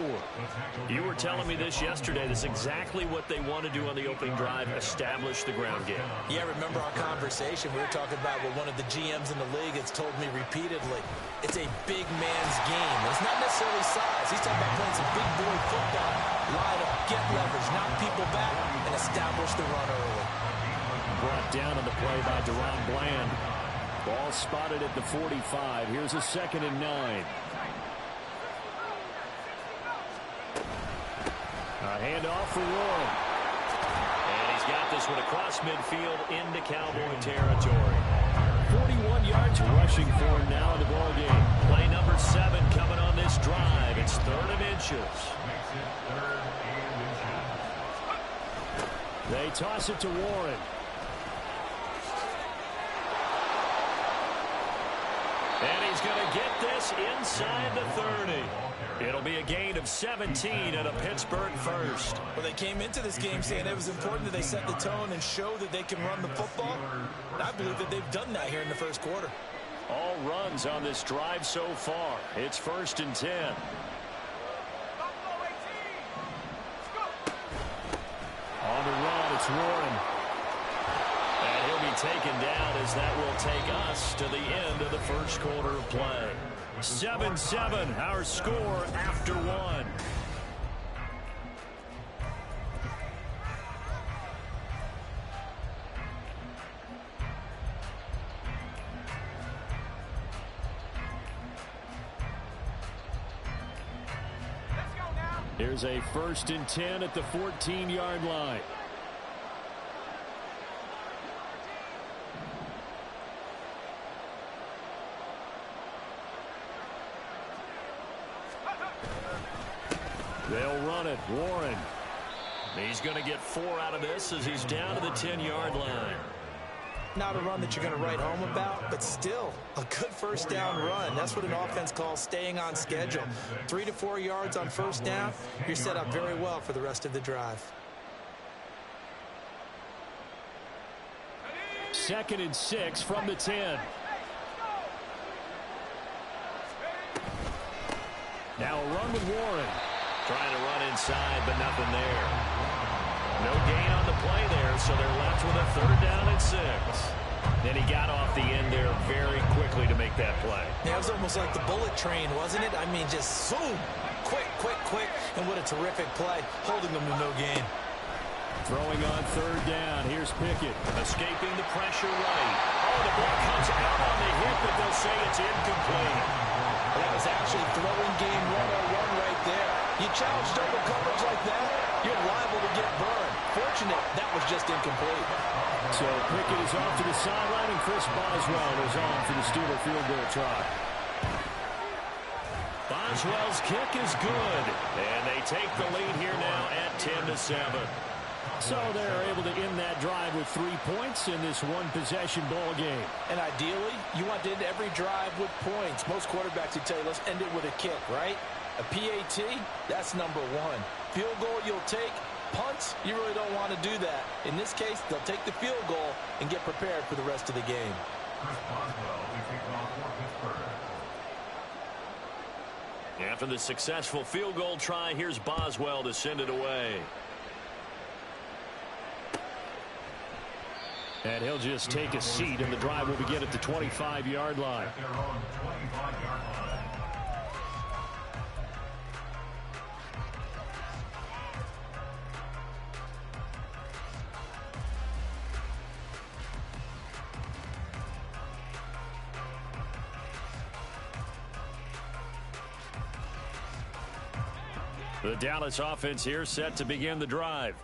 You were telling me this yesterday. This is exactly what they want to do on the opening drive, establish the ground game. Yeah, remember our conversation? We were talking about what one of the GMs in the league has told me repeatedly. It's a big man's game. It's not necessarily size. He's talking about playing some big boy football. Line up, get leverage, knock people back, and establish the run early. Brought down on the play by Deron Bland. Ball spotted at the 45. Here's a 2nd and 9. A handoff for Warren. And he's got this one across midfield into Cowboy territory. 41 yards rushing for him now in the ball game. Play number 7 coming on this drive. It's 3rd and inches. They toss it to Warren. And he's going to get this inside the 30. It'll be a gain of 17 and a Pittsburgh first. Well, they came into this game saying it was important that they set the tone and show that they can run the football. And I believe that they've done that here in the first quarter. All runs on this drive so far. It's 1st and 10. On the run, it's Warren. And he'll be taken down as that will take us to the end of the first quarter of play. 7-7, our score after 1. Here's a 1st and 10 at the 14-yard line. They'll run it. Warren. He's going to get 4 out of this as he's down to the 10-yard line. Not a run that you're going to write home about, but still a good first down run. That's what an offense calls staying on schedule. 3 to 4 yards on first down. You're set up very well for the rest of the drive. 2nd and 6 from the 10. Now a run with Warren. Trying to run inside, but nothing there. No gain on the play there, so they're left with a 3rd down and 6. Then he got off the end there very quickly to make that play. Yeah, it was almost like the bullet train, wasn't it? I mean, just zoom. Quick, quick, quick. And what a terrific play, holding them to no gain. Throwing on 3rd down. Here's Pickett. Escaping the pressure right. Oh, the ball comes out on the hit, but they'll say it's incomplete. That was actually throwing game 101 right there. You challenge double coverage like that, you're liable to get burned. Fortunate, that was just incomplete. So Pickett is off to the sideline, and Chris Boswell is on for the Steeler field goal try. Boswell's kick is good, and they take the lead here now at 10-7. So they're able to end that drive with 3 points in this one-possession ball game. And ideally, you want to end every drive with points. Most quarterbacks would tell you, let's end it with a kick, right? A PAT, that's number one. Field goal you'll take. Punts, you really don't want to do that. In this case, they'll take the field goal and get prepared for the rest of the game. After the successful field goal try, here's Boswell to send it away. And he'll just take a seat, and the drive will begin at the 25-yard line. The Dallas offense here set to begin the drive.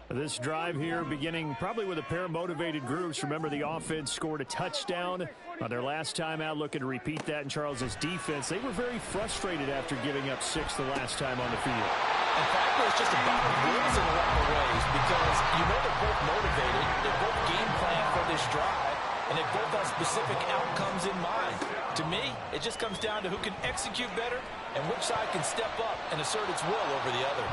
This drive here beginning probably with a pair of motivated groups. Remember, the offense scored a touchdown on their last time out, looking to repeat that in Charles's defense. They were very frustrated after giving up 6 the last time on the field. In fact, it's just a battle of wills in a lot of ways because you know they're both motivated. They both game plan for this drive, and they both have specific outcomes in mind. To me, it just comes down to who can execute better and which side can step up and assert its will over the other.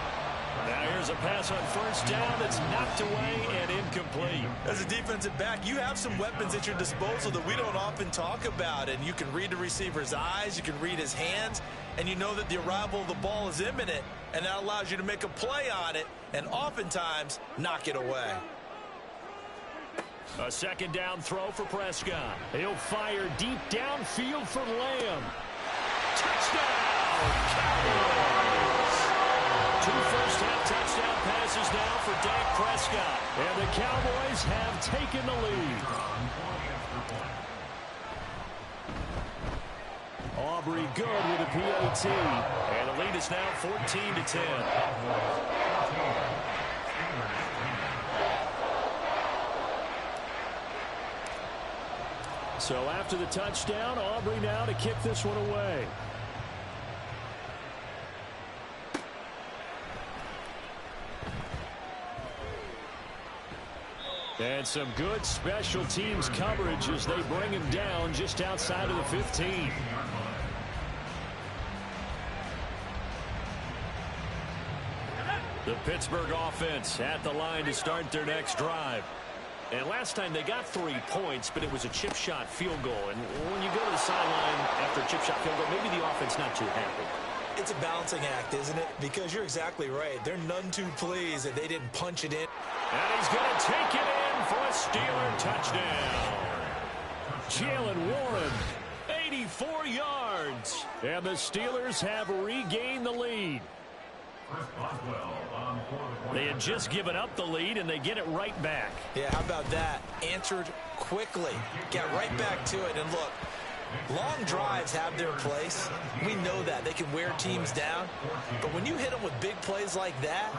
Now here's a pass on first down that's knocked away and incomplete. As a defensive back, you have some weapons at your disposal that we don't often talk about. And you can read the receiver's eyes, you can read his hands, and you know that the arrival of the ball is imminent, and that allows you to make a play on it and oftentimes knock it away. A second down throw for Prescott. He'll fire deep downfield for Lamb. Touchdown, Cowboys! 2 first-half touchdown passes now for Dak Prescott. And the Cowboys have taken the lead. Aubrey good with a PAT. And the lead is now 14-10. So after the touchdown, Aubrey now to kick this one away. And some good special teams coverage as they bring him down just outside of the 15. The Pittsburgh offense at the line to start their next drive. And last time they got 3 points, but it was a chip shot field goal. And when you go to the sideline after a chip shot field goal, maybe the offense not too happy. It's a balancing act, isn't it? Because you're exactly right. They're none too pleased that they didn't punch it in. And he's going to take it in for a Steeler touchdown. Jalen Warren, 84 yards. And the Steelers have regained the lead. They had just given up the lead, and they get it right back. Yeah, how about that? Answered quickly. Get right back to it. And look, long drives have their place. We know that. They can wear teams down. But when you hit them with big plays like that,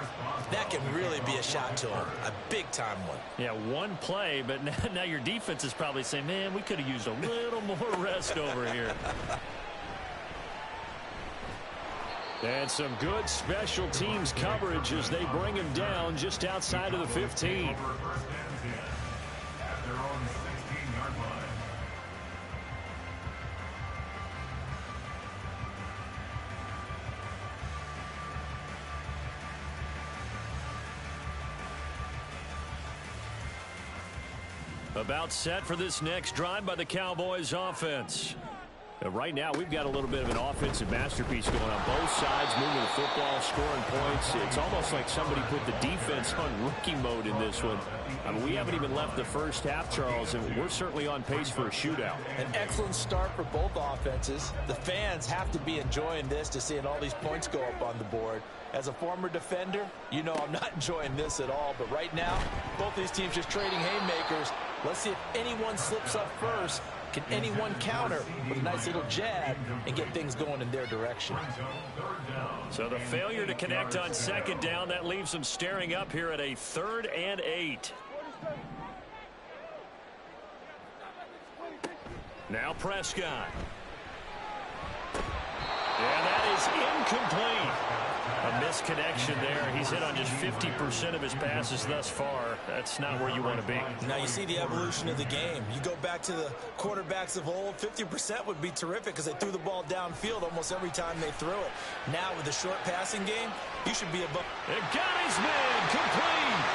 that can really be a shot to them. A big-time one. Yeah, one play, but now your defense is probably saying, man, we could have used a little more rest over here. And some good special teams coverage as they bring him down just outside of the 15. About set for this next drive by the Cowboys offense. Right now, we've got a little bit of an offensive masterpiece going on both sides, moving the football, scoring points. It's almost like somebody put the defense on rookie mode in this one. I mean, we haven't even left the first half, Charles, and we're certainly on pace for a shootout. An excellent start for both offenses. The fans have to be enjoying this to seeing all these points go up on the board. As a former defender, you know I'm not enjoying this at all. But right now, both these teams just trading haymakers. Let's see if anyone slips up first Can anyone counter with a nice little jab and get things going in their direction? So the failure to connect on second down, that leaves them staring up here at a 3rd and 8. Now Prescott. And that is incomplete. A misconnection there. He's hit on just 50% of his passes thus far. That's not where you want to be. Now you see the evolution of the game. You go back to the quarterbacks of old, 50% would be terrific because they threw the ball downfield almost every time they threw it. Now with the short passing game, you should be above. And got his man complete.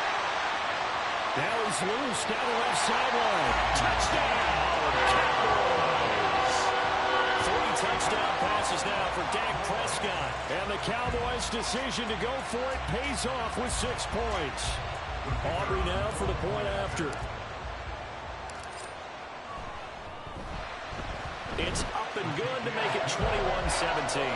Now he's loose down the left sideline. Touchdown, Cowboys. 3 touchdown passes now for Dak Prescott. And the Cowboys' decision to go for it pays off with 6 points. Aubrey now for the point after. It's up and good to make it 21-17.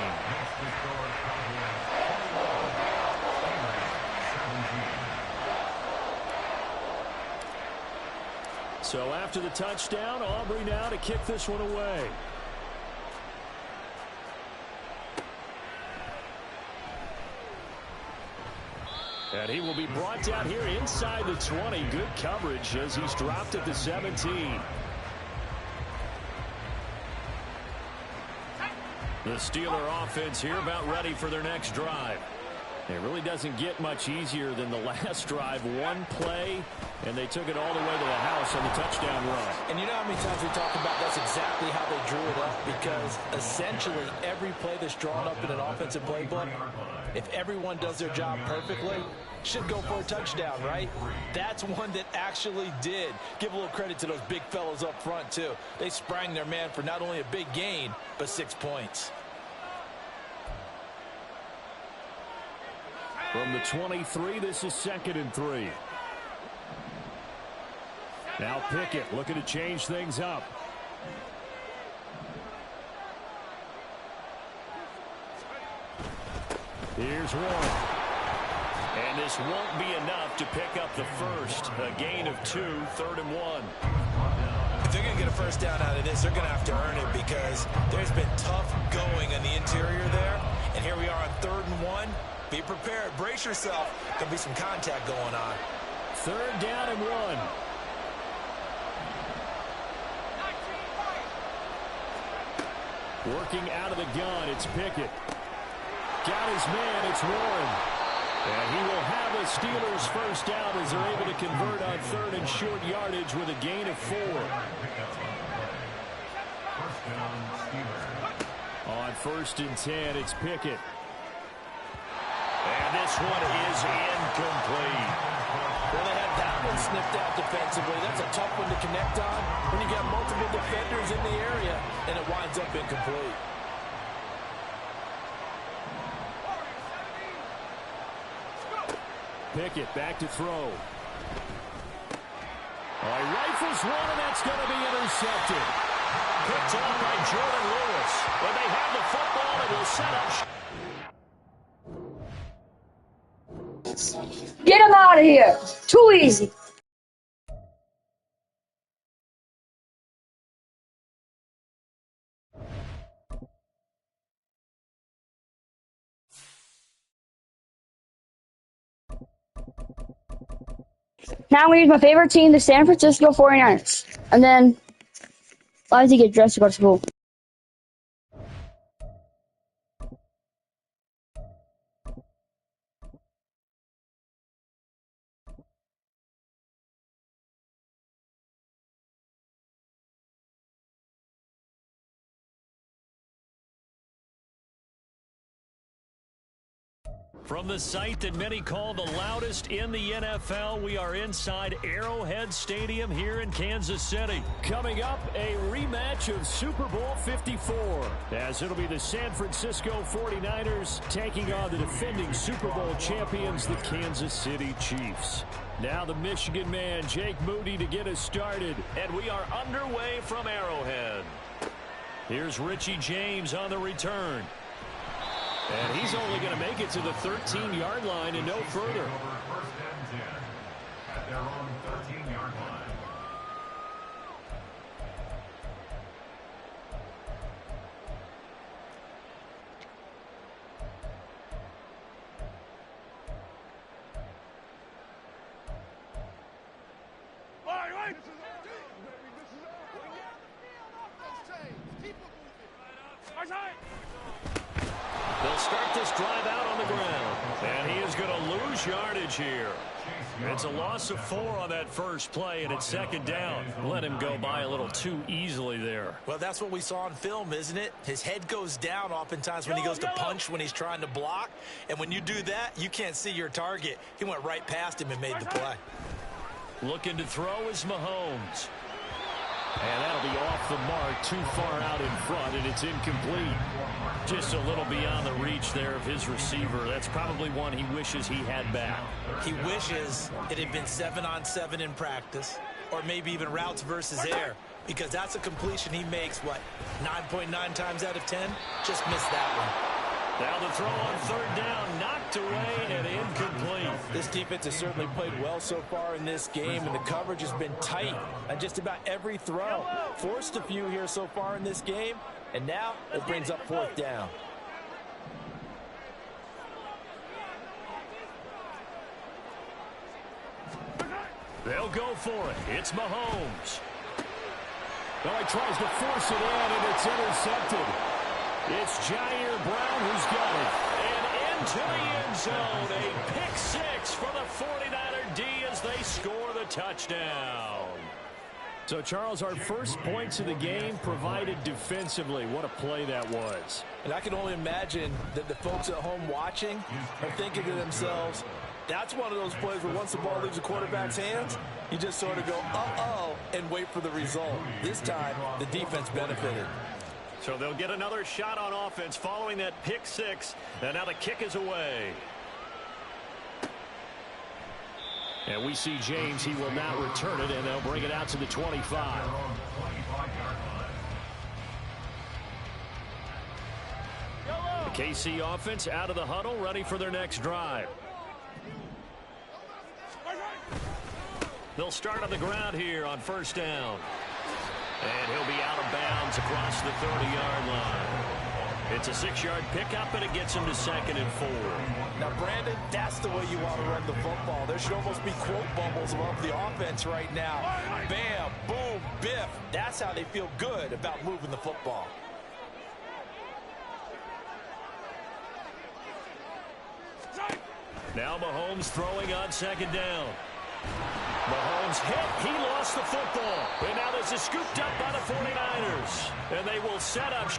So after the touchdown, Aubrey now to kick this one away. And he will be brought down here inside the 20. Good coverage as he's dropped at the 17. The Steeler offense here about ready for their next drive. It really doesn't get much easier than the last drive. One play, and they took it all the way to the house on the touchdown run. And you know how many times we talk about that's exactly how they drew it up, because essentially every play that's drawn up in an offensive playbook, if everyone does their job perfectly, should go for a touchdown, right? That's one that actually did. Give a little credit to those big fellows up front, too. They sprang their man for not only a big gain, but 6 points. From the 23, this is 2nd and 3. Now Pickett looking to change things up. Here's one. And this won't be enough to pick up the first. A gain of 2, 3rd and 1. If they're going to get a first down out of this, they're going to have to earn it because there's been tough going on the interior there. And here we are on 3rd and 1. Be prepared. Brace yourself. There'll be some contact going on. 3rd down and 1. Working out of the gun, it's Pickett. Got his man, it's Warren. And he will have a Steelers first down as they're able to convert on 3rd and short yardage with a gain of 4. On 1st and 10, it's Pickett. And this one is incomplete. Well, they had that one sniffed out defensively. That's a tough one to connect on when you got multiple defenders in the area, and it winds up incomplete. Pickett back to throw. He rifles one, and that's going to be intercepted. Picked up by Jordan Lewis. When they have the football, it will set up. Get him out of here. Too easy. Now I'm going to use my favorite team, the San Francisco 49ers. And then why does he get dressed to go to school? From the site that many call the loudest in the NFL, we are inside Arrowhead Stadium here in Kansas City. Coming up, a rematch of Super Bowl 54, as it'll be the San Francisco 49ers taking on the defending Super Bowl champions, the Kansas City Chiefs. Now the Michigan man, Jake Moody, to get us started, and we are underway from Arrowhead. Here's Richie James on the return. And he's only going to make it to the 13-yard line and no further. First and 10 at their own 13-yard line. They'll start this drive out on the ground. And he is going to lose yardage here. It's a loss of 4 on that first play, and it's second down. Let him go by a little too easily there. Well, that's what we saw on film, isn't it? His head goes down oftentimes when he goes to punch when he's trying to block. And when you do that, you can't see your target. He went right past him and made the play. Looking to throw is Mahomes. And that'll be off the mark, too far out in front, and it's incomplete. Just a little beyond the reach there of his receiver. That's probably one he wishes he had back. He wishes it had been 7-on-7 in practice, or maybe even routes versus air, because that's a completion he makes, what, 9.9 times out of 10? Just missed that one. Now the throw on third down, knocked away and incomplete. This defense has certainly played well so far in this game, and the coverage has been tight on just about every throw. Forced a few here so far in this game, and now it brings up fourth down. They'll go for it. It's Mahomes. Well, he tries to force it in, and it's intercepted. It's Jair Brown who's got it. And into the end zone. A pick 6 for the 49er D as they score the touchdown. So, Charles, our first points of the game provided defensively. What a play that was. And I can only imagine that the folks at home watching are thinking to themselves, that's one of those plays where once the ball leaves the quarterback's hands, you just sort of go, uh-oh, and wait for the result. This time, the defense benefited. So they'll get another shot on offense following that pick 6. And now the kick is away. And we see James. He will not return it, and they'll bring it out to the 25. The KC offense out of the huddle, ready for their next drive. They'll start on the ground here on first down. And he'll be out of bounds across the 30-yard line. It's a 6-yard pickup, and it gets him to 2nd and 4. Now, Brandon, that's the way you want to run the football. There should almost be quote bubbles above the offense right now. Bam, boom, biff. That's how they feel good about moving the football. Now Mahomes throwing on 2nd down. Mahomes hit. He lost the football. And now this is scooped up by the 49ers. And they will set up.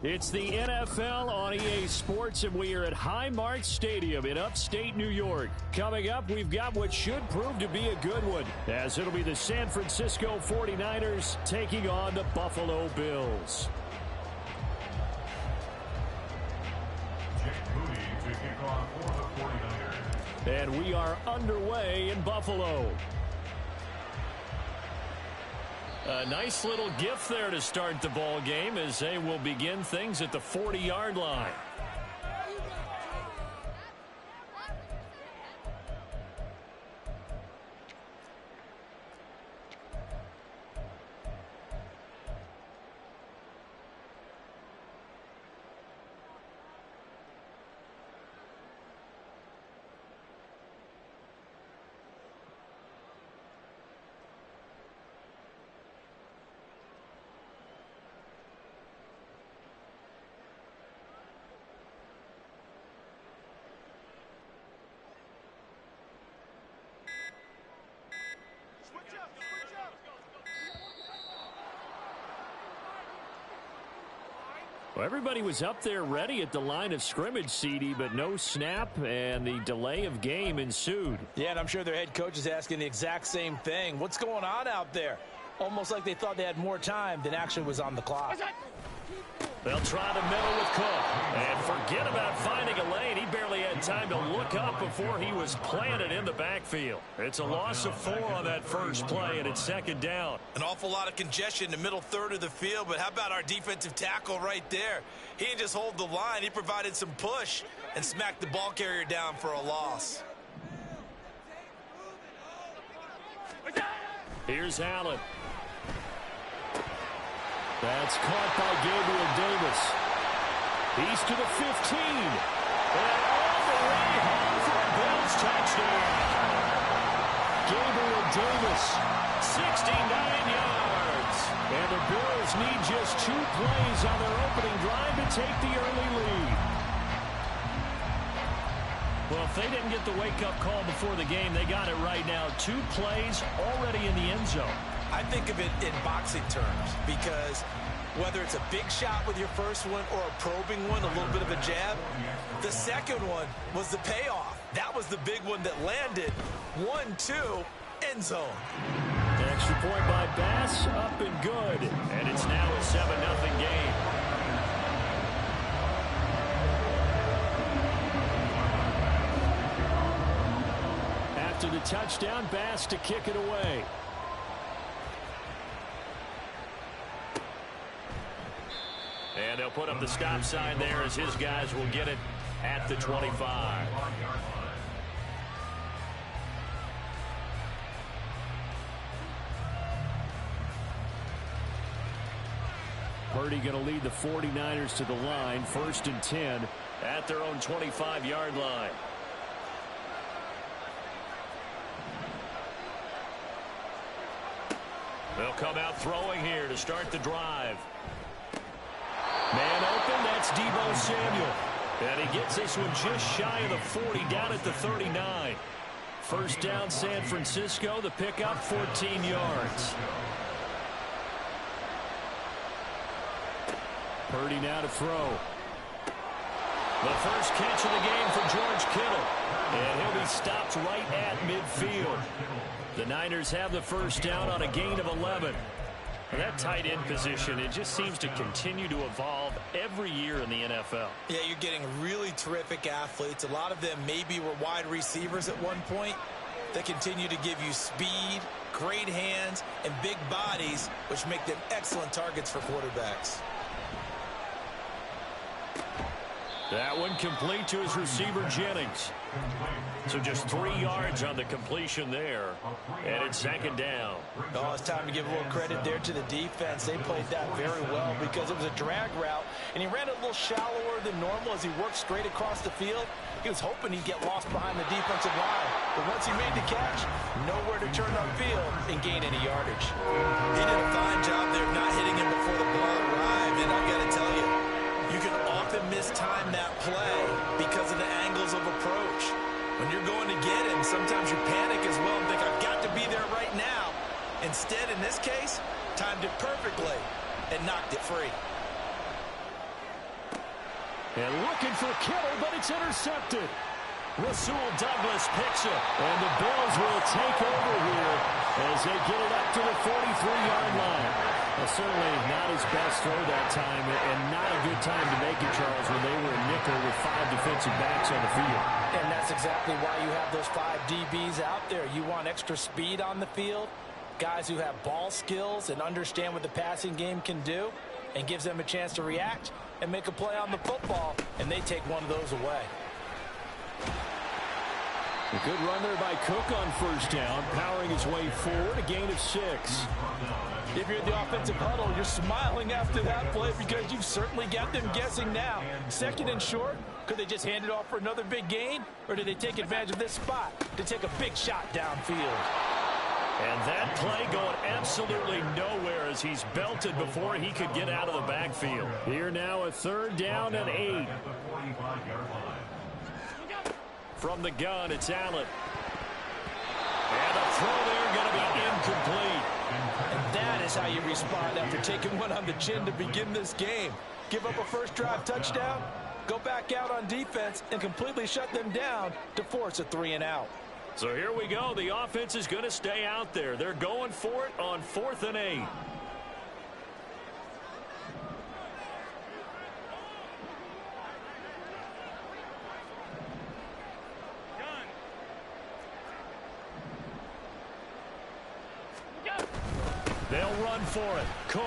It's the NFL on EA Sports, and we are at Highmark Stadium in upstate New York. Coming up, we've got what should prove to be a good one, as it'll be the San Francisco 49ers taking on the Buffalo Bills. And we are underway in Buffalo. A nice little gift there to start the ball game as they will begin things at the 40-yard line. Well, everybody was up there ready at the line of scrimmage, CD, but no snap, and the delay of game ensued. Yeah, and I'm sure their head coach is asking the exact same thing. What's going on out there? Almost like they thought they had more time than actually was on the clock. They'll try the middle with Cook. And forget about finding a lane. He barely had time to look up before he was planted in the backfield. It's a loss of 4 on that first play, and it's second down. An awful lot of congestion in the middle third of the field, but how about our defensive tackle right there? He didn't just hold the line. He provided some push and smacked the ball carrier down for a loss. Here's Allen. That's caught by Gabriel Davis. He's to the 15. And all the way home for a Bills touchdown. Gabriel Davis, 69 yards. And the Bills need just 2 plays on their opening drive to take the early lead. Well, if they didn't get the wake-up call before the game, they got it right now. 2 plays already in the end zone. I think of it in boxing terms because whether it's a big shot with your first one or a probing one, a little bit of a jab, the second one was the payoff. That was the big one that landed. 1-2, end zone. The extra point by Bass, up and good. And it's now a 7-0 game. After the touchdown, Bass to kick it away. And they'll put up the stop sign there as his guys will get it at the 25. Purdy going to lead the 49ers to the line, 1st and 10 at their own 25-yard line. They'll come out throwing here to start the drive. Man open, that's Deebo Samuel. And he gets this one just shy of the 40, down at the 39. First down, San Francisco. The pickup, 14 yards. Purdy now to throw. The first catch of the game for George Kittle. And he'll be stopped right at midfield. The Niners have the first down on a gain of 11. That tight end position, it just seems to continue to evolve every year in the NFL. Yeah, you're getting really terrific athletes. A lot of them maybe were wide receivers at one point. They continue to give you speed, great hands, and big bodies, which make them excellent targets for quarterbacks. That one complete to his receiver, Jennings. So just 3 yards on the completion there. And it's second down. Oh, it's time to give a little credit there to the defense. They played that very well because it was a drag route, and he ran a little shallower than normal as he worked straight across the field. He was hoping he'd get lost behind the defensive line. But once he made the catch, nowhere to turn upfield and gain any yardage. He did a fine job there of not hitting him before the ball arrived, and I've got to tell you, you can often mistime that play because of the angles of approach. When you're going to get him, sometimes you panic as well and think, I've got to be there right now. Instead, in this case, timed it perfectly and knocked it free. And looking for Kittle, but it's intercepted. Rasul Douglas picks it, and the Bills will take over here as they get it up to the 43-yard line. Well, certainly not his best throw that time, and not a good time to make it, Charles, when they were in nickel with 5 defensive backs on the field. And that's exactly why you have those 5 DBs out there. You want extra speed on the field, guys who have ball skills and understand what the passing game can do, and gives them a chance to react and make a play on the football, and they take one of those away. A good run there by Cook on first down, powering his way forward, a gain of 6. If you're in the offensive huddle, you're smiling after that play because you've certainly got them guessing now. Second and short, could they just hand it off for another big gain? Or did they take advantage of this spot to take a big shot downfield? And that play going absolutely nowhere as he's belted before he could get out of the backfield. Here now a third down and 8. From the gun, it's Allen. And the throw there going to be incomplete. And that is how you respond after taking one on the chin to begin this game. Give up a first drive touchdown, go back out on defense, and completely shut them down to force a 3-and-out. So here we go. The offense is going to stay out there. They're going for it on 4th and 8. They'll run for it. Cook.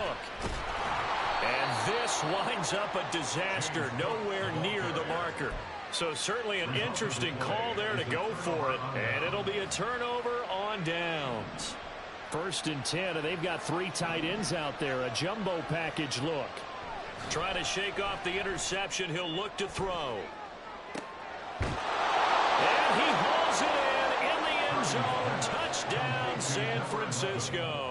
And this winds up a disaster. Nowhere near the marker. So certainly an interesting call there to go for it. And it'll be a turnover on downs. 1st and 10, and they've got 3 tight ends out there. A jumbo package look. Trying to shake off the interception. He'll look to throw. And he hauls it in the end zone. Touchdown, San Francisco.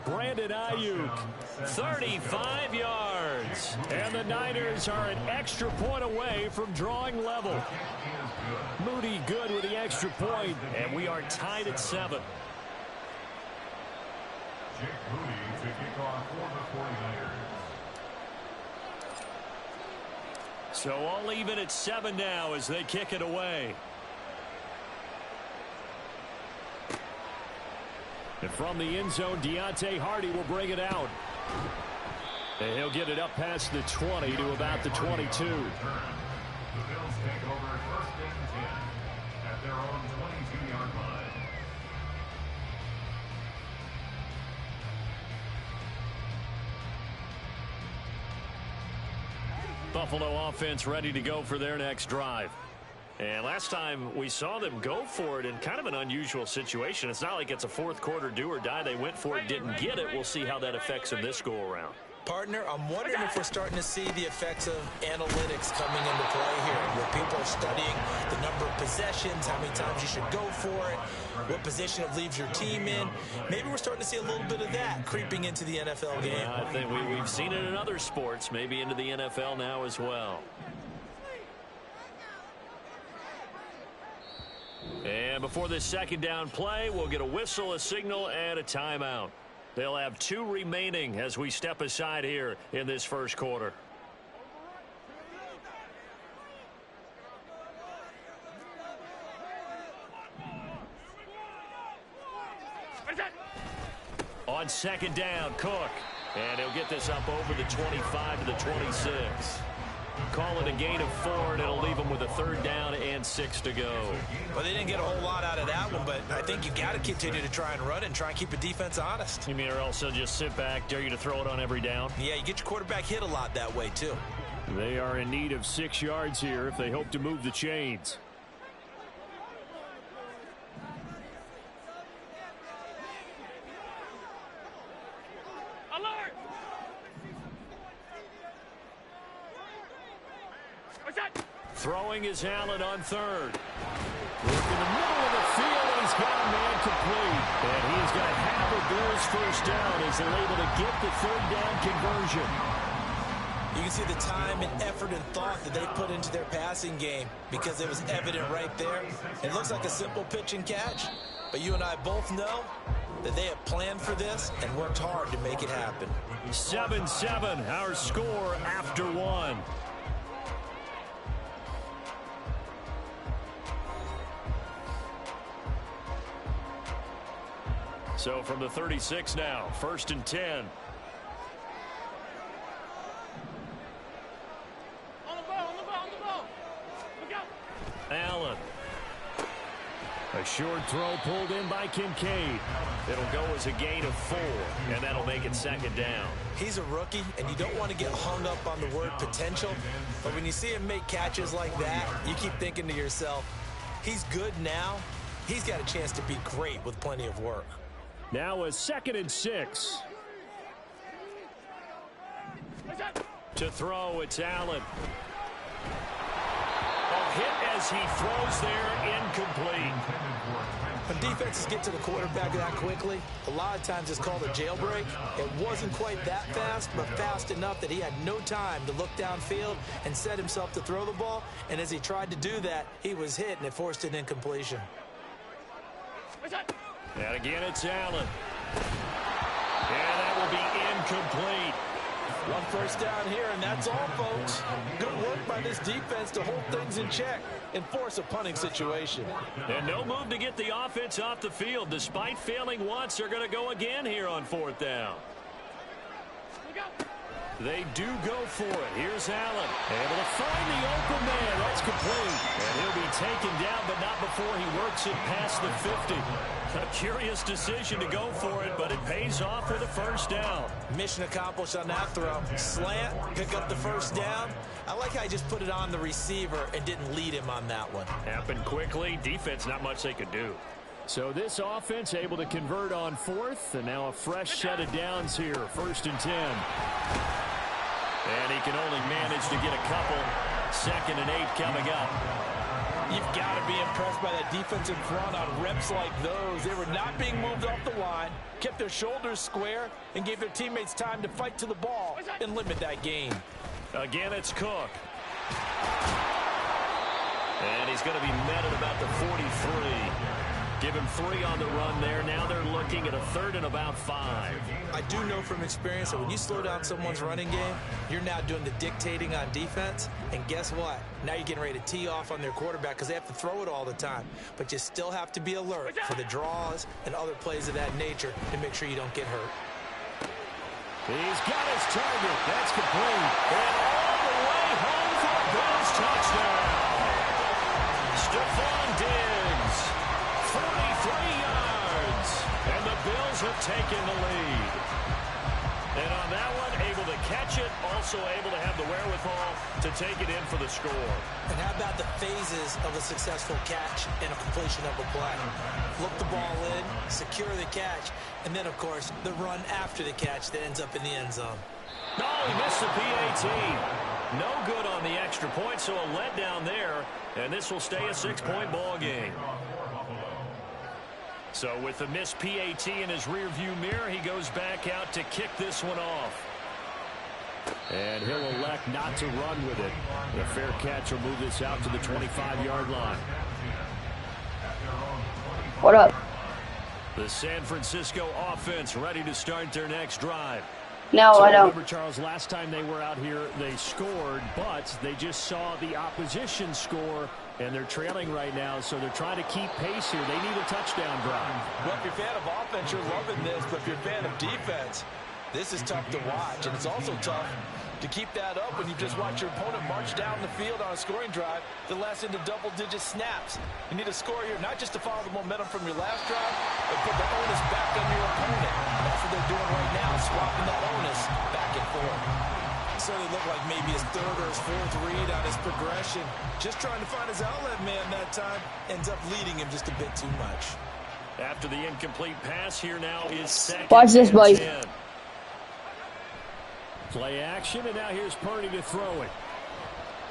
Brandon Ayuk, 35 yards. And the Niners are an extra point away from drawing level. Moody good with the extra point, and we are tied at 7. Jake Moody to kick off for the 49ers. So all even at 7 now as they kick it away. And from the end zone, Deontay Hardy will bring it out. And he'll get it up past the 20 to about the 22. The Bills take over 1st and 10 at their own 22-yard line. Buffalo offense ready to go for their next drive. And last time we saw them go for it in kind of an unusual situation. It's not like it's a 4th quarter do or die. They went for it, didn't get it. We'll see how that affects them this go around. Partner, I'm wondering if we're starting to see the effects of analytics coming into play here, where people are studying the number of possessions, how many times you should go for it, what position it leaves your team in. Maybe we're starting to see a little bit of that creeping into the NFL game. I think we've seen it in other sports, maybe into the NFL now as well. And before this 2nd down play, we'll get a whistle, a signal, and a timeout. They'll have 2 remaining as we step aside here in this 1st quarter. On 2nd down, Cook. And he'll get this up over the 25 to the 26. Call it a gain of 4, and it'll leave them with a 3rd down and 6 to go. Well, they didn't get a whole lot out of that one, but I think you got to continue to try and run it and try and keep the defense honest. You mean or else they'll just sit back, dare you to throw it on every down? Yeah, you get your quarterback hit a lot that way, too. They are in need of 6 yards here if they hope to move the chains. Alert! Throwing is Allen on 3rd. Look in the middle of the field, and he's got a man complete. And he's got half a Bills 1st down as they're able to get the 3rd down conversion. You can see the time and effort and thought that they put into their passing game because it was evident right there. It looks like a simple pitch and catch, but you and I both know that they have planned for this and worked hard to make it happen. 7-7, our score after 1. So from the 36 now, 1st and 10. On the ball. Look out. Allen. A short throw pulled in by Kincaid. It'll go as a gain of 4, and that'll make it 2nd down. He's a rookie, and you don't want to get hung up on the word potential, but when you see him make catches like that, you keep thinking to yourself, he's good now. He's got a chance to be great with plenty of work. Now a 2nd and 6. To throw, it's Allen. A hit as he throws there, incomplete. When defenses get to the quarterback that quickly, a lot of times it's called a jailbreak. It wasn't quite that fast, but fast enough that he had no time to look downfield and set himself to throw the ball. And as he tried to do that, he was hit, and it forced an incompletion. And again, it's Allen. And that will be incomplete. One first down here, and that's all, folks. Good work by this defense to hold things in check and force a punting situation. And no move to get the offense off the field. Despite failing once, they're going to go again here on 4th down. They do go for it. Here's Allen. Able to find the open man. That's complete. And he'll be taken down, but not before he works it past the 50. A curious decision to go for it, but it pays off with a first down. Mission accomplished on that throw. Slant, pick up the first down. I like how he just put it on the receiver and didn't lead him on that one. Happened quickly. Defense, not much they could do. So this offense able to convert on 4th, and now a fresh set of downs here. 1st and 10. And he can only manage to get a couple. 2nd and 8 coming up. You've got to be impressed by that defensive front on reps like those. They were not being moved off the line, kept their shoulders square, and gave their teammates time to fight to the ball and limit that gain. Again, it's Cook. And he's going to be met at about the 43. Give him 3 on the run there. Now they're looking at a 3rd and about 5. I do know from experience that when you slow down someone's running game, you're now doing the dictating on defense. And guess what? Now you're getting ready to tee off on their quarterback because they have to throw it all the time. But you still have to be alert for the draws and other plays of that nature to make sure you don't get hurt. He's got his target. That's complete. And all the way home for a Bills touchdown. Stephon Diggs, 43 yards. And the Bills have taken the lead. And on that one, able to catch it, also able to have the wherewithal to take it in for the score. And how about the phases of a successful catch and a completion of a play? Look the ball in, secure the catch, and then, of course, the run after the catch that ends up in the end zone. No, he missed the PAT. No good on the extra point, so a letdown there, and this will stay a 6-point ball game. So with the missed PAT in his rearview mirror, he goes back out to kick this one off. And he'll elect not to run with it. The fair catch will move this out to the 25-yard line. What up? The San Francisco offense ready to start their next drive. No, So I don't. remember, Charles, last time they were out here, they scored, but they just saw the opposition score, and they're trailing right now, so they're trying to keep pace here. They need a touchdown drive. Well, if you're a fan of offense, you're loving this, but if you're a fan of defense, this is tough to watch, and it's also tough to keep that up when you just watch your opponent march down the field on a scoring drive that lasts into double-digit snaps. You need to score here, not just to follow the momentum from your last drive, but put the onus back on your opponent. That's what they're doing right now, swapping that onus back and forth. So they look like maybe his 3rd or his 4th read on his progression. Just trying to find his outlet man that time. Ends up leading him just a bit too much. After the incomplete pass, here now is 2nd Watch this, and boys. 10. Play action, and now here's Purdy to throw it.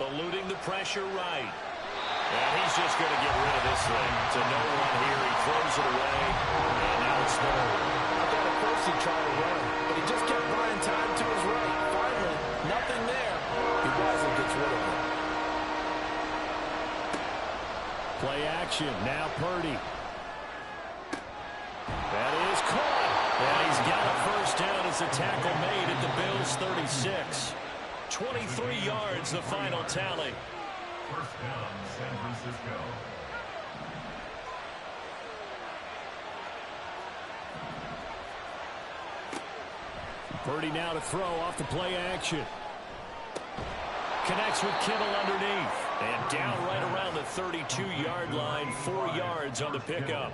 Eluding the pressure right. And he's just going to get rid of this thing. To no one here. He throws it away. And now it's 3rd. I thought at first he'd try to run, but he just kept buying time to his right. Finally, nothing there. He wisely gets rid of it. Play action. Now Purdy. That is caught. And he's got a first down as the tackle made at the Bills' 36. 23 yards, the final tally. First down, San Francisco. Purdy now to throw off the play action. Connects with Kittle underneath. And down right around the 32-yard line. 4 yards on the pickup.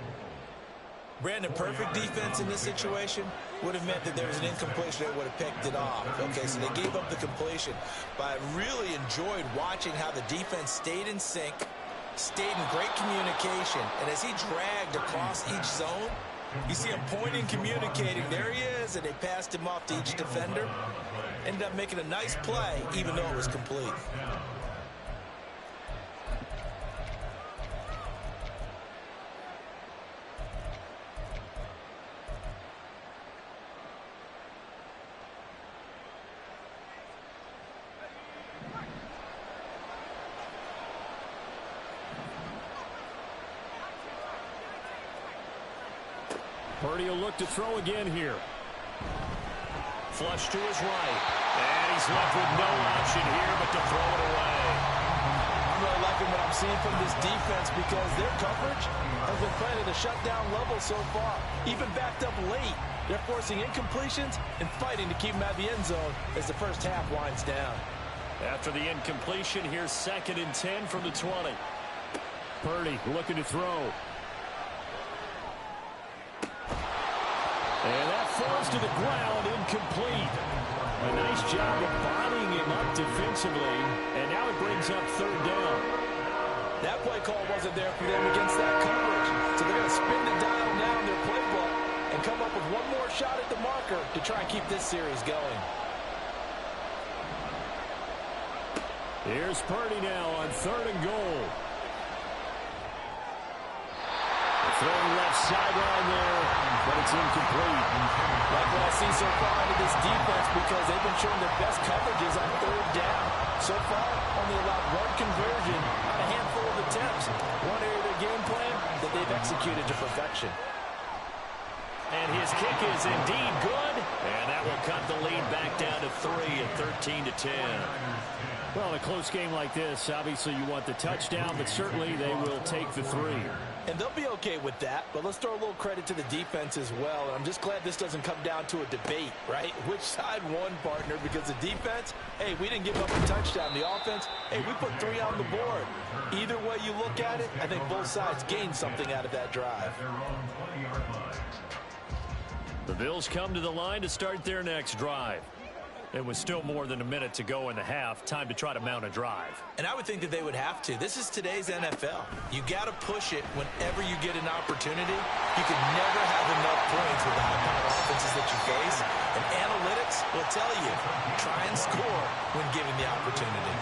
Brandon, perfect defense in this situation would have meant that there was an incompletion that would have picked it off. Okay, so they gave up the completion. But I really enjoyed watching how the defense stayed in sync, stayed in great communication. And as he dragged across each zone, you see him pointing, communicating. There he is, and they passed him off to each defender. Ended up making a nice play, even though it was complete. Purdy will look to throw again here. Flush to his right. And he's left with no option here but to throw it away. I'm really liking what I'm seeing from this defense because their coverage has been playing at a shutdown level so far. Even backed up late, they're forcing incompletions and fighting to keep them out of the end zone as the first half winds down. After the incompletion, here's 2nd and 10 from the 20. Purdy looking to throw. And that falls to the ground, incomplete. A nice job of bodying him up defensively, and now it brings up 3rd down. That play call wasn't there for them against that coverage, so they're going to spin the dial now in their playbook and come up with one more shot at the marker to try and keep this series going. Here's Purdy now on 3rd and goal. Throwing left sideline there, but it's incomplete. Like what I see so far into this defense because they've been showing their best coverages on 3rd down. So far, only allowed 1 conversion on a handful of attempts. One area of their game plan that they've executed to perfection. And his kick is indeed good, and that will cut the lead back down to 3 at 13-10. Well, in a close game like this, obviously you want the touchdown, but certainly they will take the 3. And they'll be okay with that, but let's throw a little credit to the defense as well. And I'm just glad this doesn't come down to a debate, right? Which side won, partner? Because the defense, hey, we didn't give up a touchdown. The offense, hey, we put 3 on the board. Either way you look at it, I think both sides gained something out of that drive. The Bills come to the line to start their next drive. It was still more than a minute to go in the half. Time to try to mount a drive. And I would think that they would have to. This is today's NFL. You got to push it whenever you get an opportunity. You can never have enough points with the high-powered offenses that you face. And analytics will tell you, try and score when given the opportunity.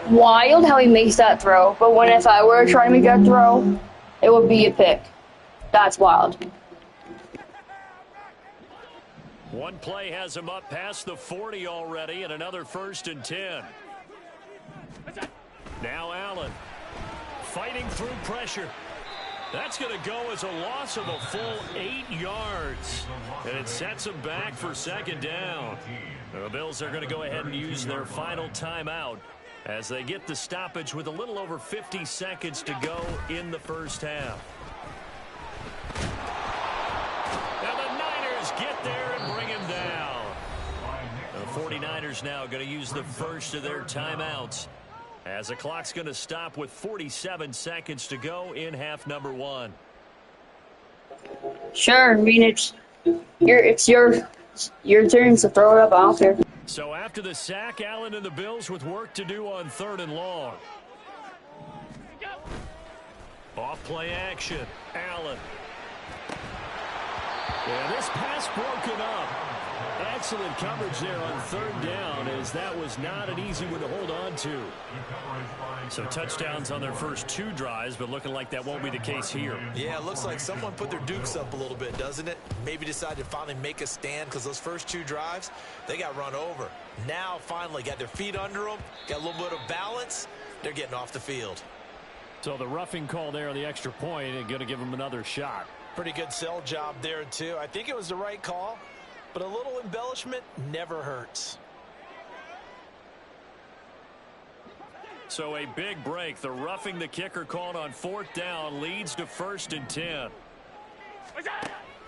Wild how he makes that throw, but if I were trying to make that throw, it would be a pick. That's wild. One play has him up past the 40 already, and another 1st and 10. Now Allen fighting through pressure. That's going to go as a loss of a full 8 yards. And it sets them back for 2nd down. The Bills are going to go ahead and use their final timeout as they get the stoppage with a little over 50 seconds to go in the first half. Now the Niners get there and bring him down. The 49ers now going to use the first of their timeouts as the clock's going to stop with 47 seconds to go in half number 1. Sure, I mean it's your turn to throw it up. I don't care. So after the sack, Allen and the Bills with work to do on 3rd and long. Off play action. Allen. Yeah, this pass broken up. Excellent coverage there on 3rd down, as that was not an easy one to hold on to. So touchdowns on their first 2 drives, but looking like that won't be the case here. Yeah, it looks like someone put their dukes up a little bit, doesn't it? Maybe decided to finally make a stand because those first 2 drives, they got run over. Now finally got their feet under them, got a little bit of balance. They're getting off the field. So the roughing call there on the extra point and going to give them another shot. Pretty good sell job there, too. I think it was the right call, but a little embellishment never hurts. So a big break. The roughing the kicker called on 4th down leads to 1st and 10.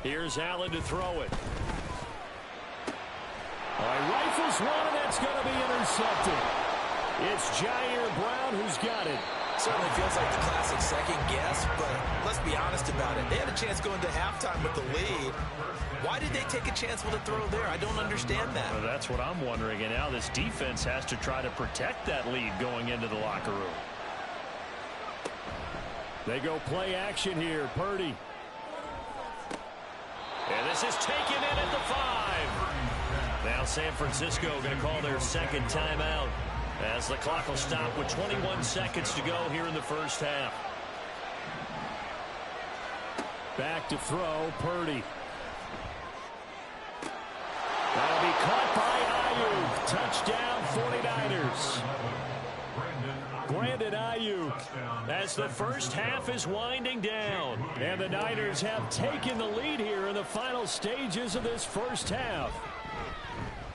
Here's Allen to throw it. Rifles one, and that's going to be intercepted. It's Jair Brown who's got it. Certainly feels like the classic second guess, but let's be honest about it. They had a chance going to halftime with the lead. Why did they take a chance with a throw there? I don't understand that. Well, that's what I'm wondering. And now this defense has to try to protect that lead going into the locker room. They go play action here. Purdy. And this is taken in at the 5. Now San Francisco going to call their 2nd timeout, as the clock will stop with 21 seconds to go here in the first half. Back to throw, Purdy. That'll be caught by Ayuk. Touchdown, 49ers. Brandon Ayuk, as the first half is winding down. And the Niners have taken the lead here in the final stages of this first half.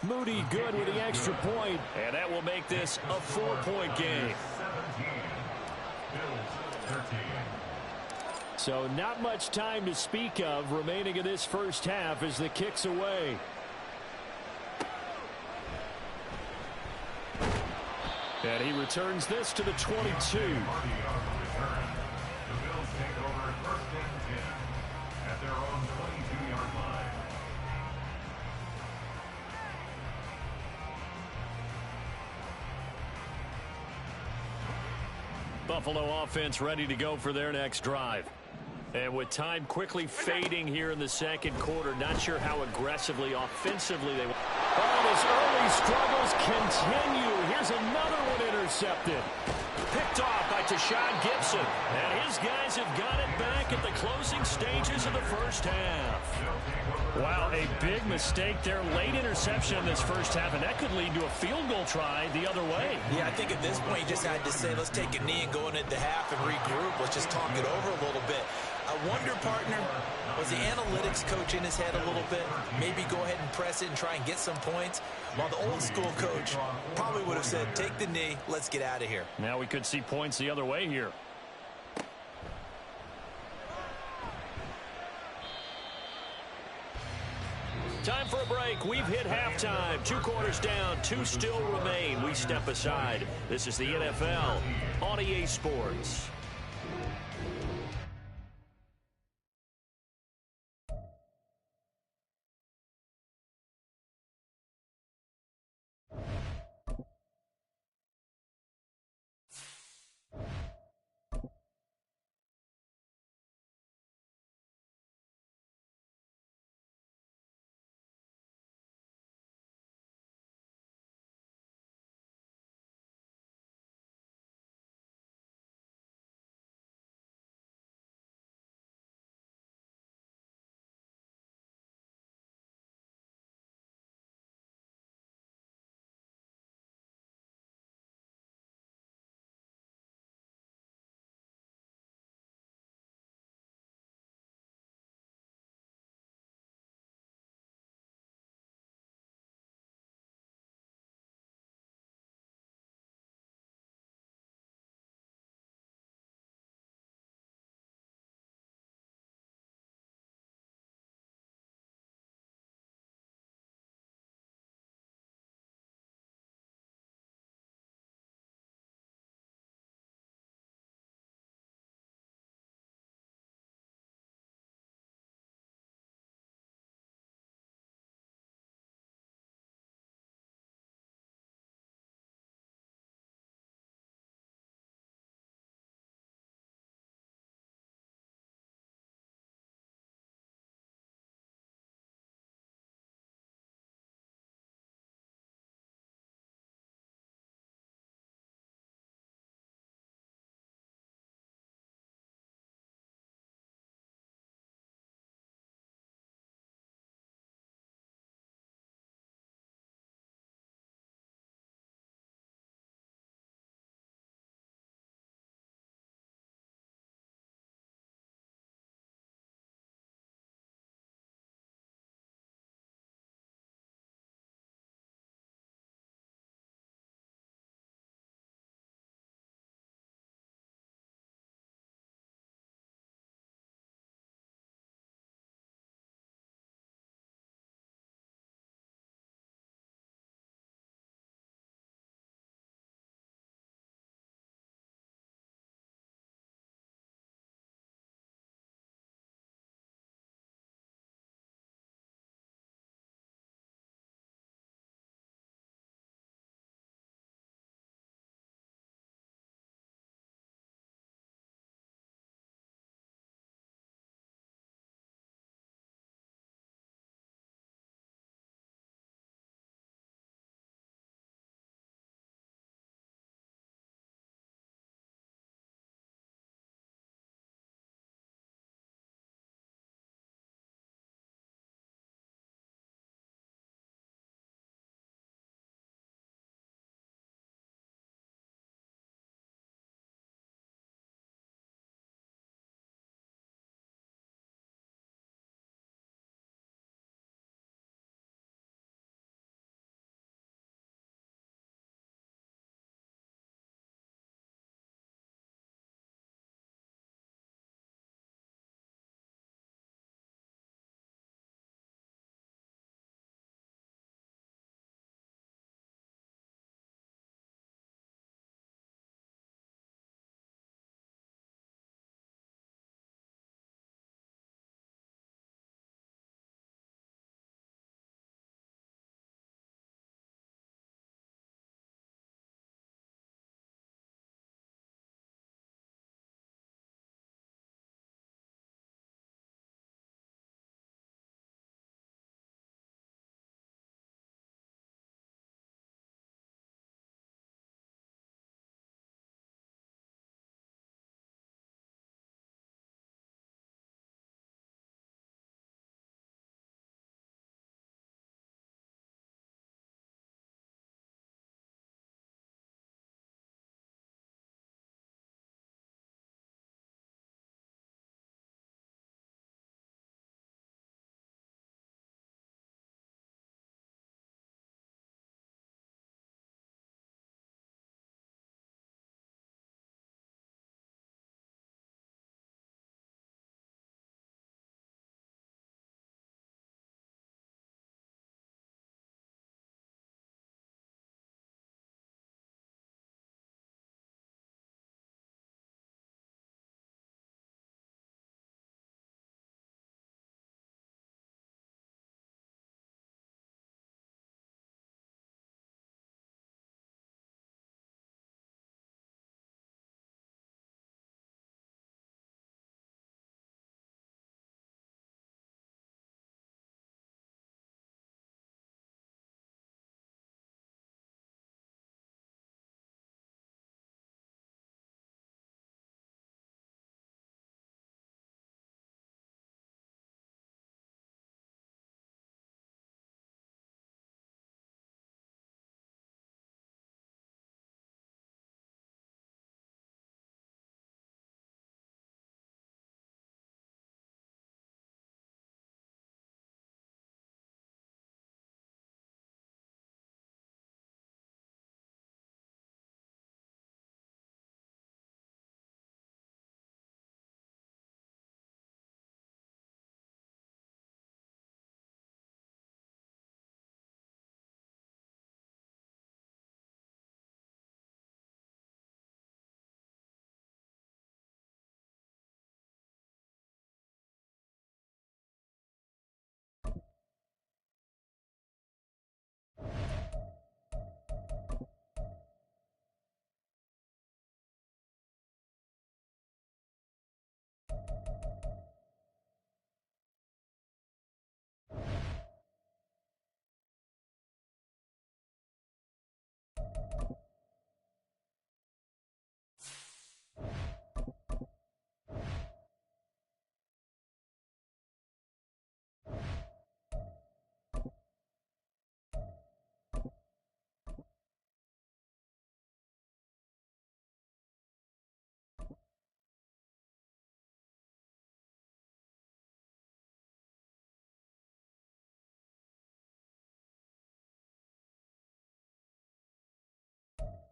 Moody good with the extra point, and that will make this a 4-point game. So not much time to speak of remaining in this first half as the kick's away. And he returns this to the 22. Buffalo offense ready to go for their next drive. And with time quickly fading here in the second quarter, not sure how aggressively, offensively they will. But his early struggles continue. Here's another one intercepted. Picked off by Tashawn Gibson. And his guys have got it back at the closing stages of the first half. Wow, a big mistake there. Late interception in this first half, and that could lead to a field goal try the other way. Yeah, I think at this point you just had to say, let's take a knee and go into the half and regroup. Let's just talk it over a little bit. I wonder, partner, was the analytics coach in his head a little bit? Maybe go ahead and press it and try and get some points? While the old school coach probably would have said, take the knee, let's get out of here. Now we could see points the other way here. Time for a break. We've hit halftime. 2 quarters down, 2 still remain. We step aside. This is the NFL on EA Sports.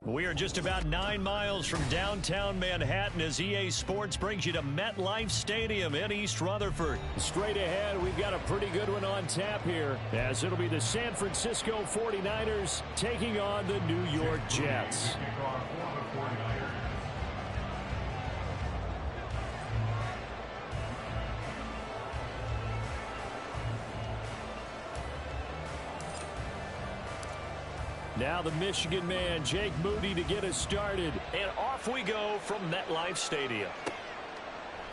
We are just about 9 miles from downtown Manhattan as EA Sports brings you to MetLife Stadium in East Rutherford. Straight ahead, we've got a pretty good one on tap here, as it'll be the San Francisco 49ers taking on the New York Jets. Now the Michigan man, Jake Moody, to get us started. And off we go from MetLife Stadium.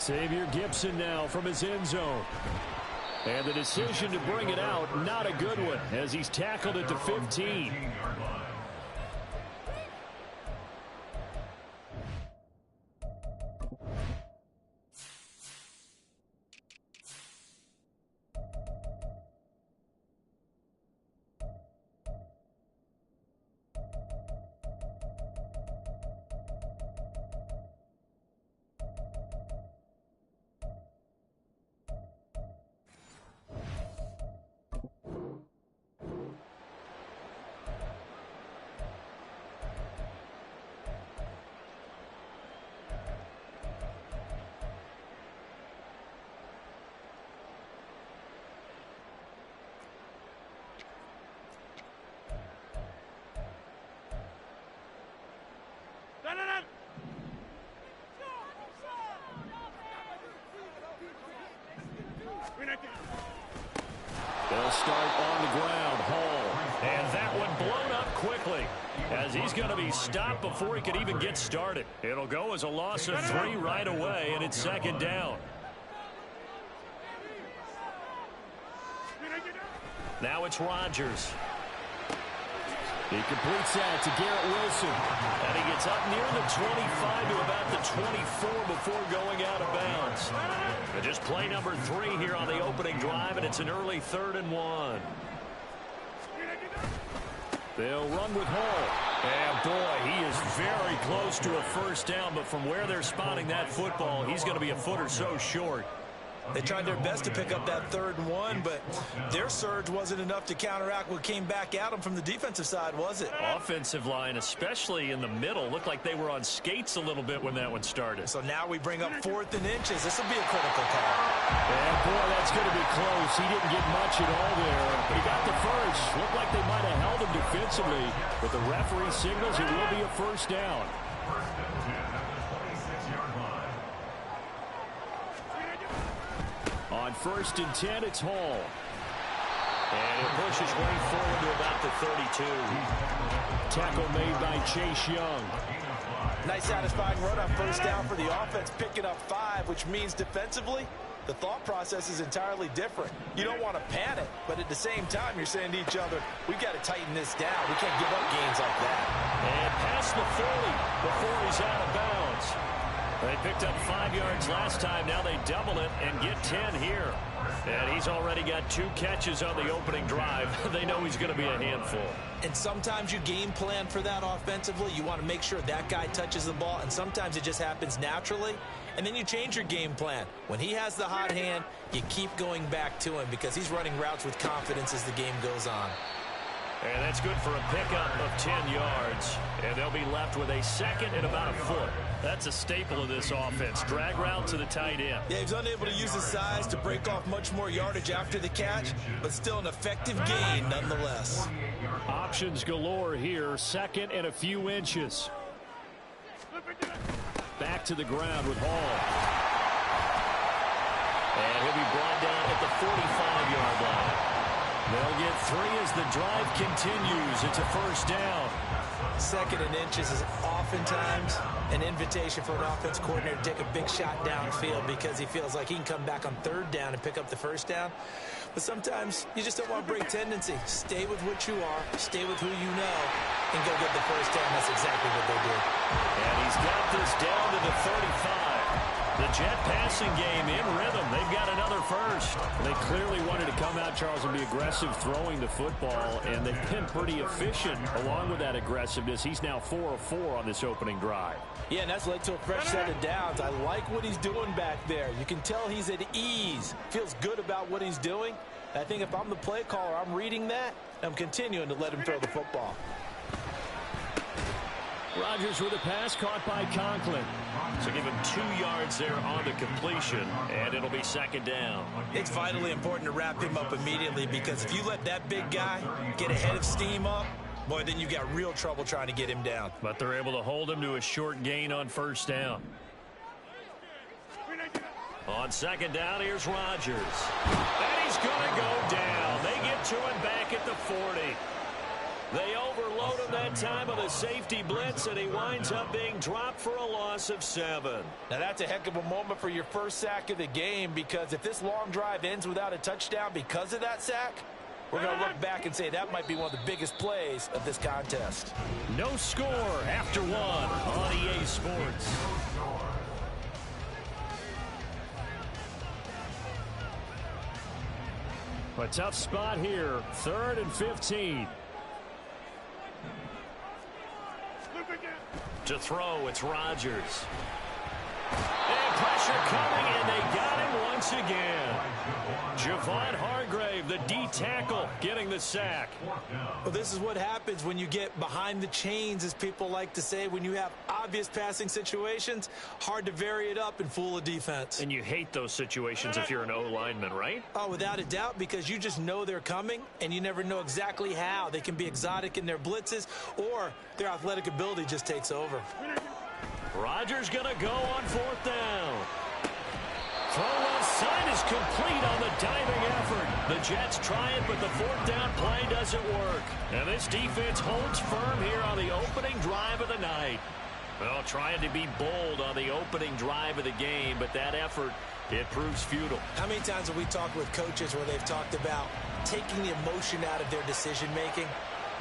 Xavier Gibson now from his end zone. And the decision to bring it out, not a good one, as he's tackled at the 15. They'll start on the ground. Hall. And that one blown up quickly, as he's going to be stopped before he could even get started. It'll go as a loss of 3 right away, and it's second down. Now it's Rodgers. He completes that to Garrett Wilson. And he gets up near the 25 to about the 24 before going out of bounds. And just play number 3 here on the opening drive, and it's an early 3rd and 1. They'll run with Hall. And boy, he is very close to a first down, but from where they're spotting that football, he's going to be a foot or so short. They tried their best to pick up that 3rd and 1, but their surge wasn't enough to counteract what came back at them from the defensive side, was it? Offensive line, especially in the middle, looked like they were on skates a little bit when that one started. So now we bring up 4th and inches. This will be a critical call. And boy, that's going to be close. He didn't get much at all there, but he got the first. Looked like they might have held him defensively, but the referee signals it will be a first down. On 1st and 10, it's Hall. And it pushes way forward to about the 32. Tackle made by Chase Young. Nice satisfying run on first down for the offense, picking up 5, which means defensively, the thought process is entirely different. You don't want to panic, but at the same time, you're saying to each other, we've got to tighten this down. We can't give up gains like that. And past the 40 before he's out of bounds. They picked up 5 yards last time. Now they double it and get 10 here. And he's already got 2 catches on the opening drive. They know he's going to be a handful. And sometimes you game plan for that offensively. You want to make sure that guy touches the ball, and sometimes it just happens naturally. And then you change your game plan. When he has the hot hand, you keep going back to him because he's running routes with confidence as the game goes on. And that's good for a pickup of 10 yards. And they'll be left with a 2nd and about a foot. That's a staple of this offense. Drag route to the tight end. Yeah, he's unable to use his size to break off much more yardage after the catch, but still an effective gain nonetheless. Options galore here. 2nd and a few inches. Back to the ground with Hall. And he'll be brought down at the 45-yard line. They'll get 3 as the drive continues. It's a first down. 2nd and inches is oftentimes an invitation for an offense coordinator to take a big shot downfield because he feels like he can come back on 3rd down and pick up the first down. But sometimes you just don't want to break tendency. Stay with what you are, stay with who you know, and go get the first down. That's exactly what they did. And he's got this down to the 35. The Jet passing game in rhythm. They've got another first. They clearly wanted to come out, Charles, and be aggressive throwing the football, and they've been pretty efficient along with that aggressiveness. He's now 4 of 4 on this opening drive. Yeah, and that's led to a fresh set of downs. I like what he's doing back there. You can tell he's at ease. Feels good about what he's doing. I think if I'm the play caller, I'm reading that, and I'm continuing to let him throw the football. Rodgers with a pass caught by Conklin. So give him 2 yards there on the completion, and it'll be second down. It's vitally important to wrap him up immediately, because if you let that big guy get ahead of steam up, boy, then you've got real trouble trying to get him down. But they're able to hold him to a short gain on first down. On second down, here's Rodgers. And he's going to go down. They get to him back at the 40. They overload him that time with a safety blitz, and he winds up being dropped for a loss of 7. Now, that's a heck of a moment for your first sack of the game, because if this long drive ends without a touchdown because of that sack, we're going to look back and say that might be one of the biggest plays of this contest. No score after 1 on EA Sports. A tough spot here, 3rd and 15. To throw, it's Rodgers. And pressure coming, and they got him once again. Javon Hargrave, the D tackle, getting the sack. Well, this is what happens when you get behind the chains, as people like to say. When you have obvious passing situations, hard to vary it up and fool a defense. And you hate those situations if you're an O-lineman, right? Oh, without a doubt, because you just know they're coming, and you never know exactly how. They can be exotic in their blitzes, or their athletic ability just takes over. Rodgers going to go on 4th down. Throw left side is complete on the diving effort. The Jets try it, but the 4th down play doesn't work. And this defense holds firm here on the opening drive of the night. Well, trying to be bold on the opening drive of the game, but that effort, it proves futile. How many times have we talked with coaches where they've talked about taking the emotion out of their decision-making?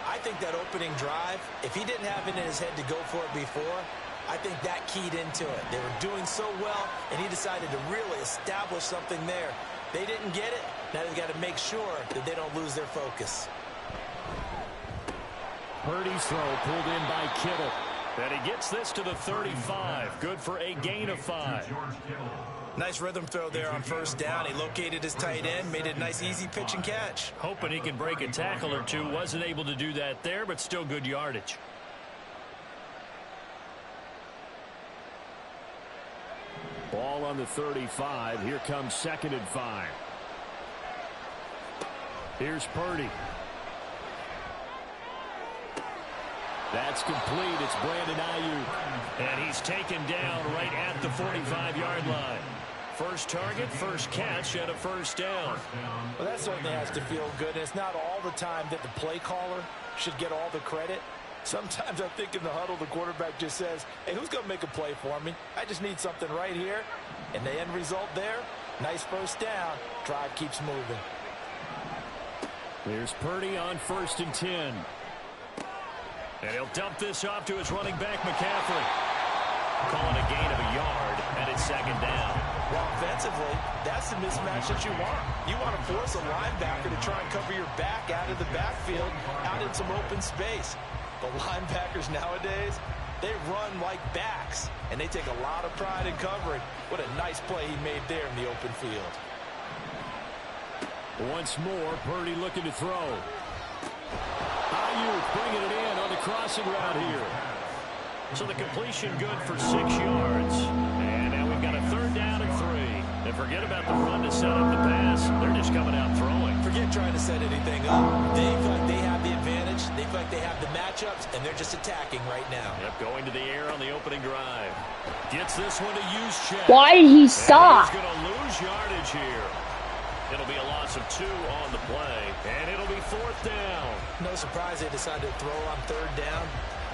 I think that opening drive, if he didn't have it in his head to go for it before, I think that keyed into it. They were doing so well, and he decided to really establish something there. They didn't get it. Now they've got to make sure that they don't lose their focus. Purdy's throw pulled in by Kittle. And he gets this to the 35. Good for a gain of 5. Nice rhythm throw there on 1st down. He located his tight end, made it a nice easy pitch and catch. Hoping he can break a tackle or two. Wasn't able to do that there, but still good yardage. Ball on the 35. Here comes 2nd and 5. Here's Purdy. That's complete. It's Brandon Ayuk. And he's taken down right at the 45-yard line. First target, first catch, and a 1st down. Well, that certainly has to feel good. And it's not all the time that the play caller should get all the credit. Sometimes I think in the huddle, the quarterback just says, hey, who's going to make a play for me? I just need something right here. And the end result there, nice 1st down. Drive keeps moving. There's Purdy on 1st and 10. And he'll dump this off to his running back, McCaffrey. Calling a gain of a yard, and it's 2nd down. Well, offensively, that's the mismatch that you want. You want to force a linebacker to try and cover your back out of the backfield, out in some open space. The linebackers nowadays, they run like backs, and they take a lot of pride in covering. What a nice play he made there in the open field. Once more, Purdy looking to throw. Ayuk bringing it in on the crossing route here. So the completion good for 6 yards. And now we've got a 3rd down and 3. And forget about the run to set up the pass. They're just coming out throwing. Forget trying to set anything up. They feel like they have the advantage. They feel like they have the matchups, and they're just attacking right now. Yep, going to the air on the opening drive. Gets this one to use check. Why did he stop? He's going to lose yardage here. It'll be a loss of 2 on the play, and it'll be 4th down. No surprise they decided to throw on 3rd down.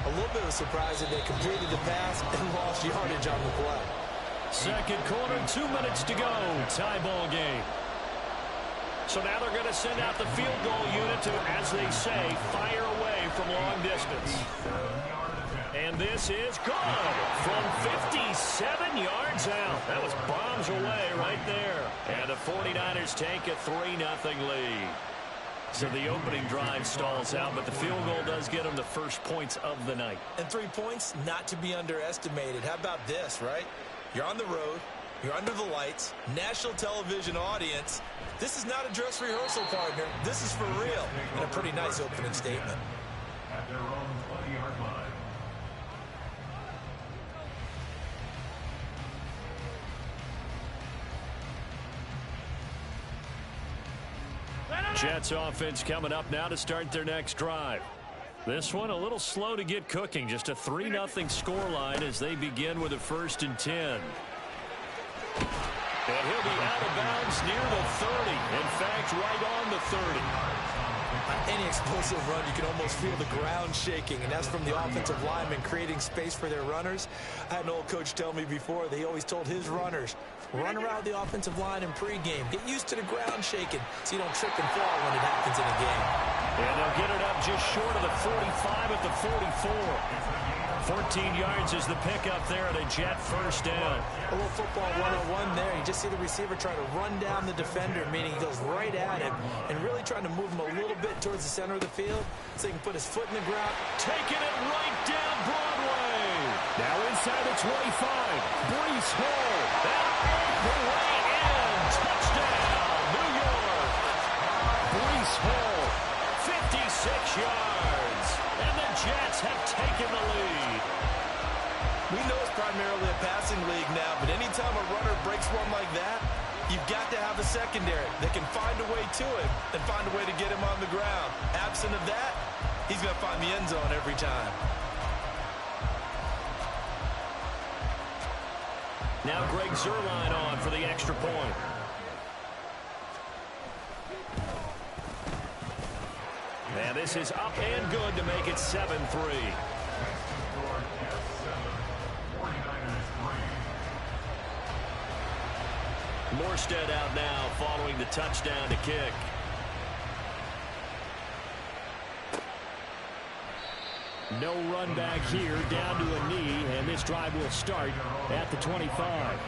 A little bit of a surprise that they completed the pass and lost yardage on the play. Second quarter, 2 minutes to go. Tie ball game. So now they're going to send out the field goal unit to, as they say, fire away from long distance. And this is good from 57 yards out. That was bombs away right there. And the 49ers take a 3-0 lead. So the opening drive stalls out, but the field goal does get them the first points of the night. And 3 points, not to be underestimated. How about this, right? You're on the road. You're under the lights. National television audience. This is not a dress rehearsal, partner. This is for real. And a pretty nice opening statement. At their own 20-yard line. Jets offense coming up now to start their next drive. This one a little slow to get cooking. Just a 3-0 scoreline as they begin with a 1st and 10. And he'll be out of bounds near the 30. In fact, right on the 30. Any explosive run, you can almost feel the ground shaking, and that's from the offensive linemen creating space for their runners. I had an old coach tell me before that he always told his runners, run around the offensive line in pregame. Get used to the ground shaking so you don't trip and fall when it happens in a game. And they'll get it up just short of the 45 at the 44. 14 yards is the pickup there at a Jet 1st down. A little football 101 there. You just see the receiver trying to run down the defender, meaning he goes right at him and really trying to move him a little bit towards the center of the field so he can put his foot in the ground. Taking it right down Broadway. Now inside the 25. Breece Hall. That all the way in. Touchdown, New York. Breece Hall, 56 yards. And the Jets have taken the lead. We know it's primarily a passing league now, but anytime a runner breaks one like that, you've got to have a secondary that can find a way to him and find a way to get him on the ground. Absent of that, he's going to find the end zone every time. Now Greg Zuerlein on for the extra point. And this is up and good to make it 7-3. Morstead out now following the touchdown to kick. No run back here, down to a knee, and this drive will start at the 25.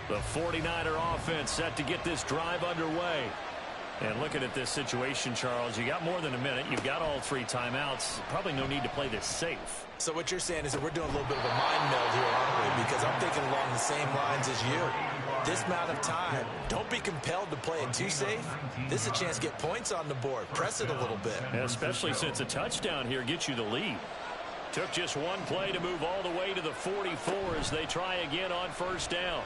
The 49er offense set to get this drive underway. And looking at this situation, Charles, you got more than a minute. You've got all 3 timeouts. Probably no need to play this safe. So what you're saying is that we're doing a little bit of a mind meld here, aren't we? Because I'm thinking along the same lines as you. This amount of time, don't be compelled to play it too safe. This is a chance to get points on the board. Press it a little bit. And especially since a touchdown here gets you the lead. Took just one play to move all the way to the 44 as they try again on 1st down.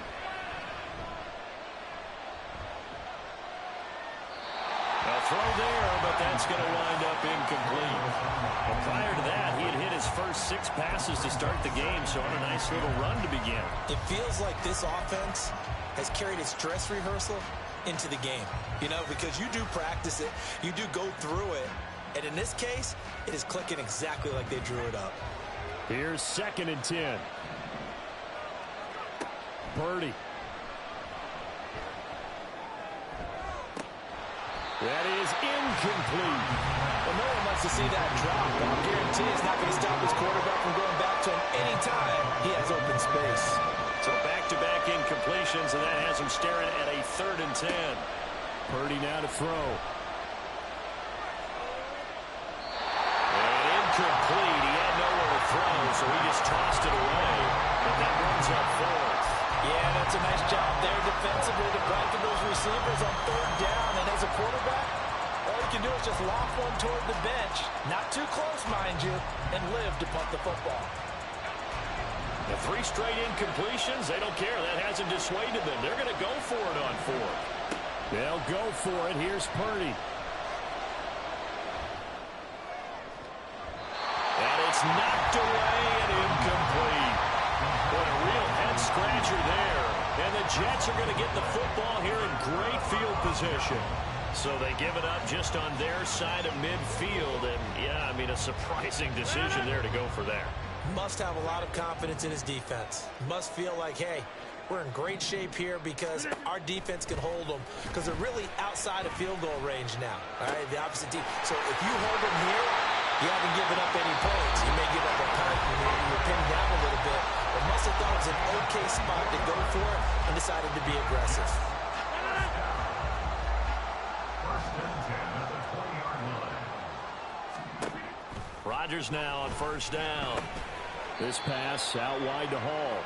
A throw there, but that's going to wind up incomplete. Well, prior to that, he had hit his first 6 passes to start the game, so on a nice little run to begin. It feels like this offense has carried its dress rehearsal into the game. You know, because you do practice it, you do go through it, and in this case, it is clicking exactly like they drew it up. Here's 2nd and 10. Purdy. That is incomplete. Well, no one wants to see that drop, but I guarantee it's not going to stop his quarterback from going back to him anytime he has open space. So back-to-back incompletions, and that has him staring at a 3rd and 10. Purdy now to throw. And incomplete. He had nowhere to throw, so he just tossed it away. And that runs up 4th. Yeah, that's a nice job there defensively to blanket those receivers on 3rd down. And as a quarterback, all you can do is just loft one toward the bench. Not too close, mind you, and live to punt the football. The 3 straight incompletions, they don't care. That hasn't dissuaded them. They're going to go for it on 4th. They'll go for it. Here's Purdy. And it's knocked away and incomplete. What a real head-scratcher there. And the Jets are going to get the football here in great field position. So they give it up just on their side of midfield. And, yeah, I mean, a surprising decision there to go for there. Must have a lot of confidence in his defense. Must feel like, hey, we're in great shape here because our defense can hold them because they're really outside of field goal range now. All right, the opposite team. So if you hold them here, you haven't given up any points. You may give up a punt and you're pinned down a little bit. But must have thought it was an okay spot to go for it and decided to be aggressive. Rodgers now on 1st down. This pass out wide to Hall.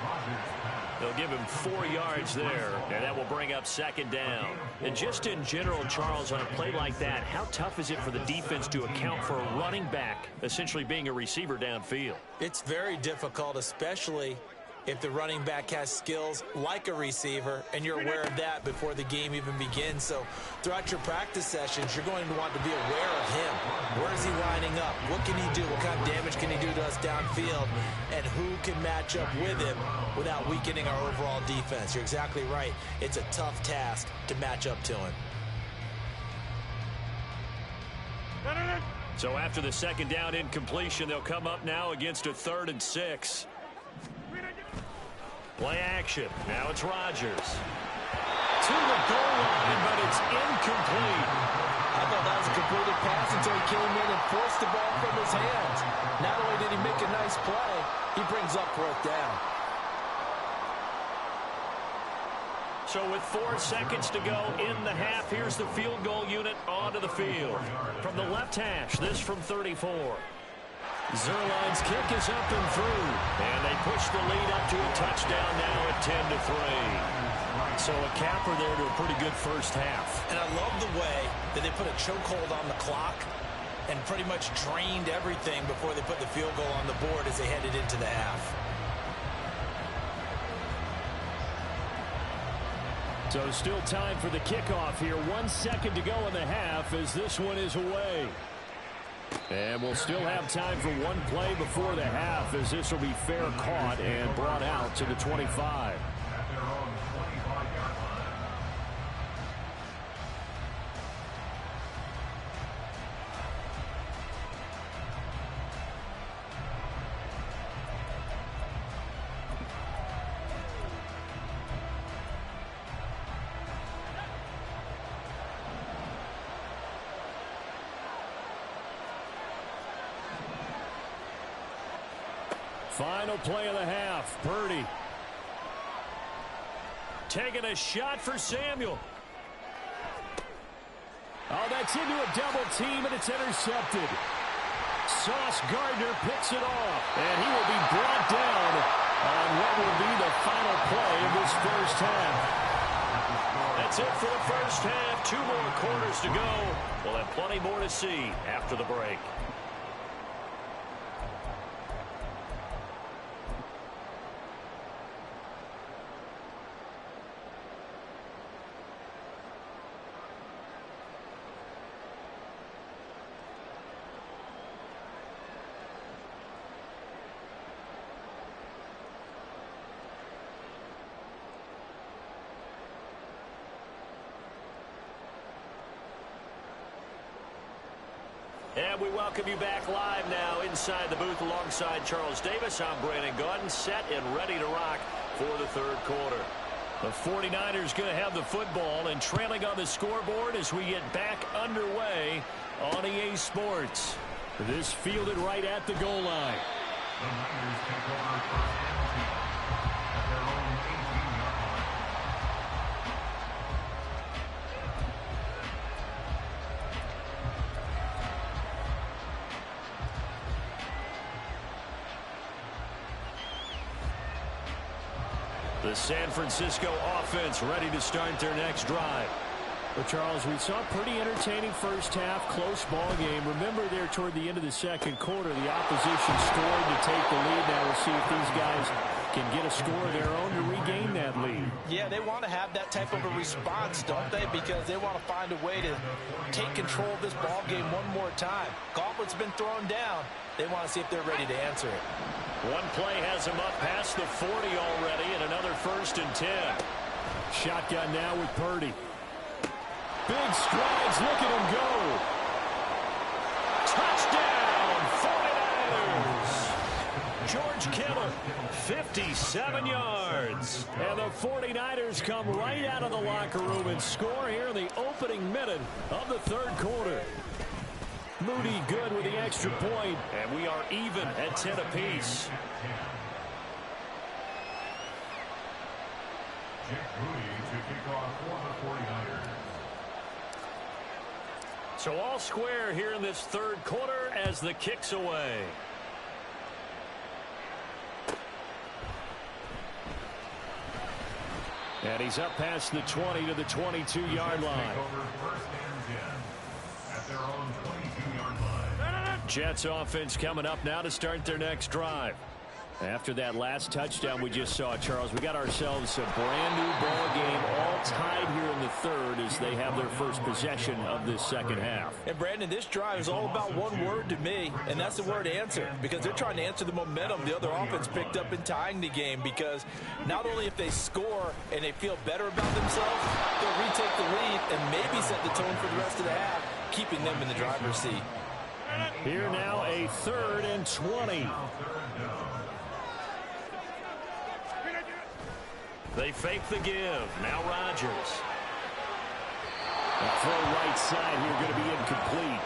They'll give him 4 yards there, and that will bring up second down. And just in general, Charles, on a play like that, how tough is it for the defense to account for a running back essentially being a receiver downfield? It's very difficult, especially if the running back has skills like a receiver, and you're aware of that before the game even begins. So throughout your practice sessions, you're going to want to be aware of him. Where is he lining up? What can he do? What kind of damage can he do to us downfield? And who can match up with him without weakening our overall defense? You're exactly right. It's a tough task to match up to him. So after the second down incompletion, they'll come up now against a 3rd and 6. Play action. Now it's Rodgers. To the goal line, but it's incomplete. I thought that was a completed pass until he came in and forced the ball from his hands. Not only did he make a nice play, he brings up 4th down. So with 4 seconds to go in the half, here's the field goal unit onto the field. From the left hash, this from 34. Zuerlein's kick is up and through, and they push the lead up to a touchdown now at 10-3. So a capper there to a pretty good first half. And I love the way that they put a chokehold on the clock and pretty much drained everything before they put the field goal on the board as they headed into the half. So still time for the kickoff here. 1 second to go in the half as this one is away. And we'll still have time for one play before the half as this will be fair caught and brought out to the 25. At their own 25-yard line. Final play of the half. Purdy taking a shot for Samuel. Oh, that's into a double team, and it's intercepted. Sauce Gardner picks it off, and he will be brought down on what will be the final play of this first half. That's it for the first half. 2 more quarters to go. We'll have plenty more to see after the break. And we welcome you back live now inside the booth alongside Charles Davis. I'm Brandon Gaudin, set and ready to rock for the third quarter. The 49ers going to have the football and trailing on the scoreboard as we get back underway on EA Sports. This fielded right at the goal line. The Niners take over first and 10 at their own 18-yard line. The San Francisco offense ready to start their next drive. Well, Charles, we saw a pretty entertaining first half, close ball game. Remember there toward the end of the second quarter, the opposition scored to take the lead. Now we'll see if these guys can get a score of their own to regain that lead. Yeah, they want to have that type of a response, don't they? Because they want to find a way to take control of this ball game one more time. Gauntlet's been thrown down. They want to see if they're ready to answer it. One play has him up past the 40 already, and another 1st and 10. Shotgun now with Purdy. Big strides, look at him go. Touchdown, 49ers. George Kittle, 57 yards. And the 49ers come right out of the locker room and score here in the opening minute of the third quarter. Moody good with the extra point, and we are even at 10 apiece. Jake Moody to kick off for the 49ers. So all square here in this third quarter as the kick's away. And he's up past the 20 to the 22-yard line. Jets offense coming up now to start their next drive. After that last touchdown we just saw, Charles, we got ourselves a brand new ball game, all tied here in the third as they have their first possession of this second half. And Brandon, this drive is all about one word to me, and that's the word answer, because they're trying to answer the momentum the other offense picked up in tying the game, because not only if they score and they feel better about themselves, they'll retake the lead and maybe set the tone for the rest of the half, keeping them in the driver's seat. Here now a 3rd and 20. They fake the give. Now Rodgers. The throw right side here going to be incomplete.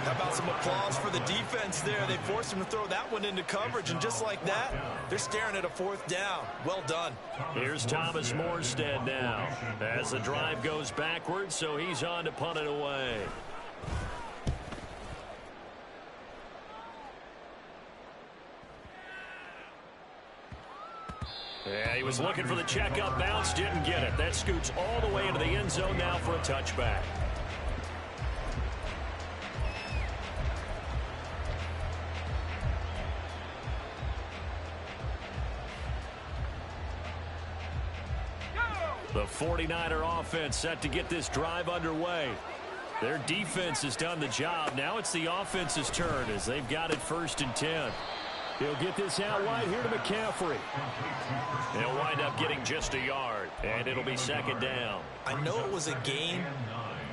How about some applause for the defense there? They forced him to throw that one into coverage, and just like that, they're staring at a 4th down. Well done. Here's Thomas Morstead now as the drive goes backwards, so he's on to punt it away. Yeah, he was looking for the checkup bounce, didn't get it. That scoots all the way into the end zone now for a touchback. The 49er offense set to get this drive underway. Their defense has done the job. Now it's the offense's turn as they've got it 1st and 10. He'll get this out wide here to McCaffrey. He'll wind up getting just a yard, and it'll be 2nd down. I know it was a gain,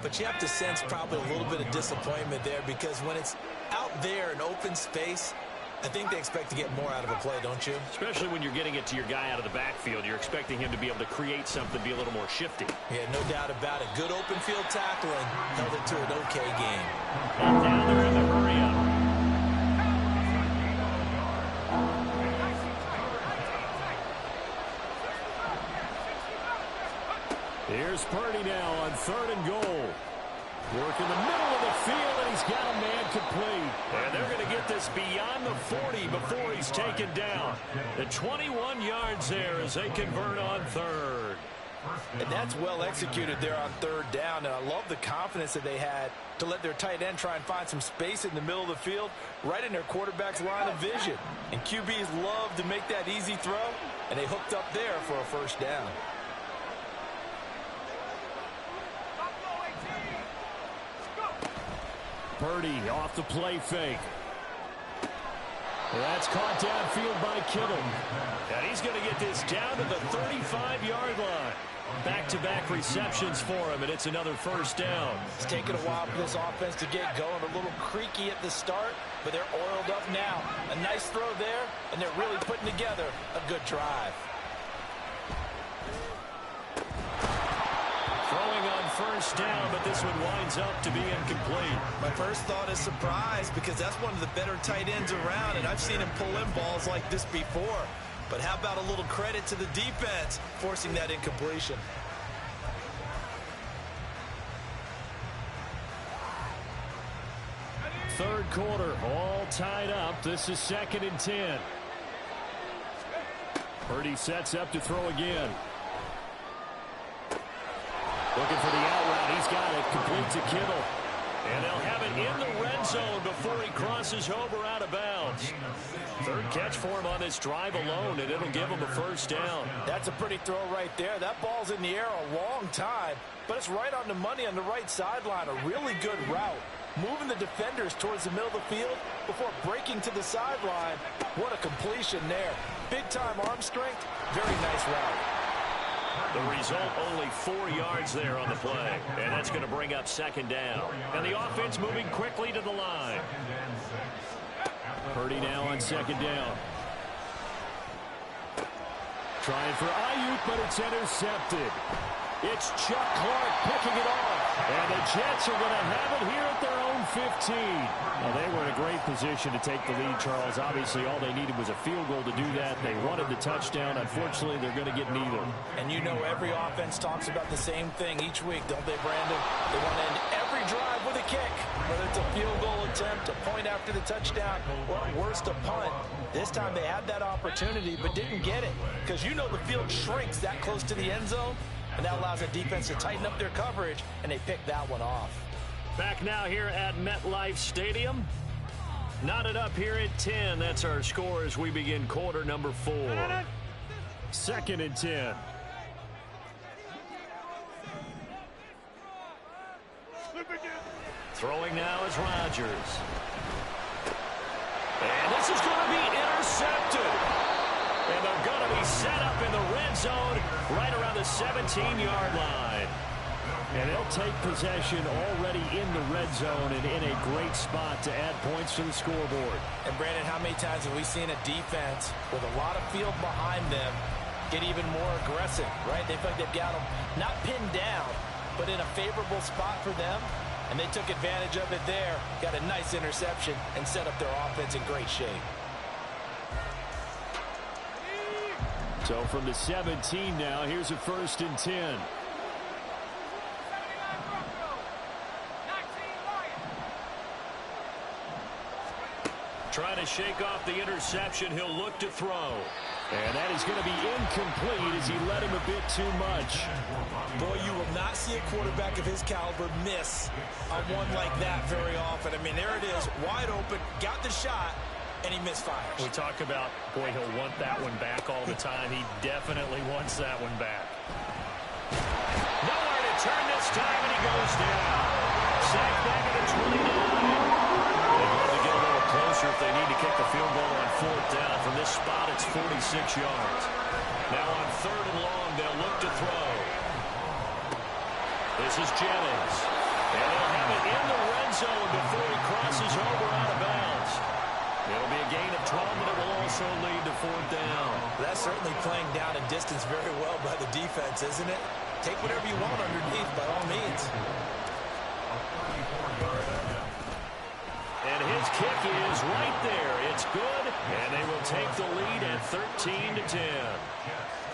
but you have to sense probably a little bit of disappointment there, because when it's out there in open space, I think they expect to get more out of a play, don't you? Especially when you're getting it to your guy out of the backfield. You're expecting him to be able to create something, be a little more shifty. Yeah, no doubt about it. Good open field tackling held it to an okay game. And now they're in the hurry-up. Here's Purdy now on 3rd and goal. Work in the middle of the field, and he's got a man complete. And they're going to get this beyond the 40 before he's taken down. The 21 yards there as they convert on 3rd. And that's well executed there on 3rd down. And I love the confidence that they had to let their tight end try and find some space in the middle of the field, right in their quarterback's line of vision. And QBs love to make that easy throw, and they hooked up there for a 1st down. Purdy off the play fake. That's caught downfield by Kittle. And he's going to get this down to the 35-yard line. Back-to-back receptions for him, and it's another 1st down. It's taken a while for this offense to get going. A little creaky at the start, but they're oiled up now. A nice throw there, and they're really putting together a good drive. Throwing on 1st down, but this one winds up to be incomplete. My first thought is surprise, because that's one of the better tight ends around, and I've seen him pull in balls like this before. But how about a little credit to the defense forcing that incompletion? Third quarter, all tied up. This is 2nd and 10. Purdy sets up to throw again. Looking for the out route. He's got it. Complete to Kittle. And they'll have it in the red zone before he crosses over out of bounds. 3rd catch for him on this drive alone, and it'll give him a 1st down. That's a pretty throw right there. That ball's in the air a long time, but it's right on the money on the right sideline. A really good route. Moving the defenders towards the middle of the field before breaking to the sideline. What a completion there. Big-time arm strength. Very nice route. The result, only 4 yards there on the play. And that's going to bring up 2nd down. And the offense moving quickly to the line. Purdy now on 2nd down. Trying for Ayuk, but it's intercepted. It's Chuck Clark picking it off. And the Jets are going to have it here at their own 15. Well, they were in a great position to take the lead, Charles. Obviously, all they needed was a field goal to do that. They wanted the touchdown. Unfortunately, they're going to get neither. And you know every offense talks about the same thing each week, don't they, Brandon? They want to end every your drive with a kick. Whether it's a field goal attempt, a point after the touchdown, or at worst, a punt. This time they had that opportunity but didn't get it because you know the field shrinks that close to the end zone, and that allows the defense to tighten up their coverage, and they picked that one off. Back now here at MetLife Stadium. Knotted up here at 10. That's our score as we begin quarter number 4. 2nd and 10. Throwing now is Rodgers. And this is going to be intercepted. And they're going to be set up in the red zone right around the 17-yard line. And they'll take possession already in the red zone and in a great spot to add points to the scoreboard. And, Brandon, how many times have we seen a defense with a lot of field behind them get even more aggressive, right? They feel like they've got them not pinned down, but in a favorable spot for them. And they took advantage of it there, got a nice interception, and set up their offense in great shape. So from the 17 now, here's a 1st and 10. Trying to shake off the interception. He'll look to throw. And that is going to be incomplete as he let him a bit too much. Boy, you will not see a quarterback of his caliber miss on one like that very often. I mean, there it is, wide open, got the shot, and he misfires. We talk about, boy, he'll want that one back all the time. He definitely wants that one back. Nowhere to turn this time, and he goes down. Sacked back at the 29. They have to get a little closer if they need to kick the field goal on 4th down. From this spot, it's 46 yards. Now on 3rd and long, they'll look to throw. This is Jennings. And they'll have it in the red zone before he crosses over out of bounds. It'll be a gain of 12, but it will also lead to 4th down. That's certainly playing down a distance very well by the defense, isn't it? Take whatever you want underneath, by all means. And his kick is right there. It's good, and they will take the lead at 13-10.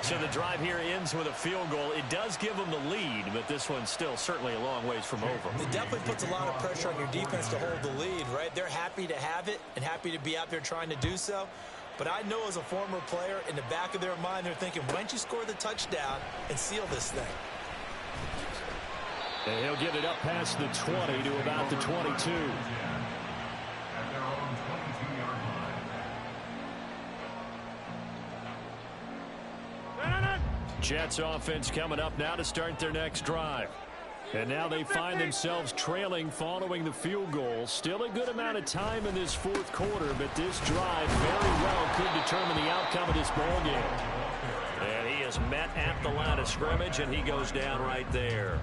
So the drive here ends with a field goal. It does give them the lead, but this one's still certainly a long ways from over. It definitely puts a lot of pressure on your defense to hold the lead, right? They're happy to have it and happy to be out there trying to do so. But I know as a former player, in the back of their mind, they're thinking, why don't you score the touchdown and seal this thing? And he'll get it up past the 20 to about the 22. Jets offense coming up now to start their next drive. And now they find themselves trailing following the field goal. Still a good amount of time in this 4th quarter, but this drive very well could determine the outcome of this ball game. And he is met at the line of scrimmage, and he goes down right there.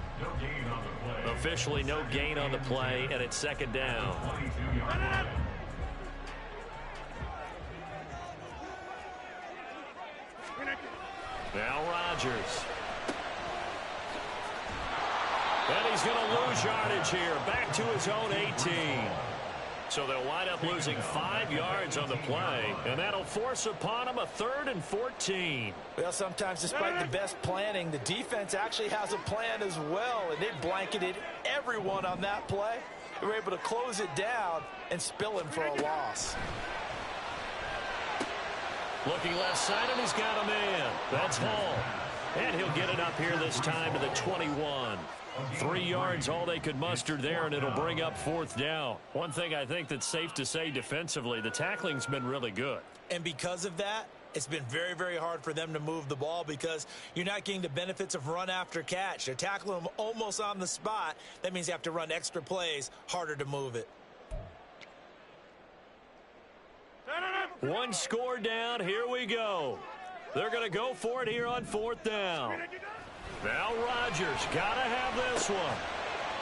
Officially no gain on the play, and it's 2nd down. Now Rodgers. And he's going to lose yardage here. Back to his own 18. So they'll wind up losing 5 yards on the play. And that'll force upon him a 3rd and 14. Well, sometimes despite the best planning, the defense actually has a plan as well. And they blanketed everyone on that play. They were able to close it down and spill him for a loss. Looking left side, and he's got a man. That's Hall. And he'll get it up here this time to the 21. 3 yards, all they could muster there, and it'll bring up 4th down. One thing I think that's safe to say defensively, the tackling's been really good. And because of that, it's been very, very hard for them to move the ball because you're not getting the benefits of run after catch. They're tackling them almost on the spot. That means you have to run extra plays, harder to move it. One score down. Here we go. They're going to go for it here on 4th down. Now Rodgers got to have this one.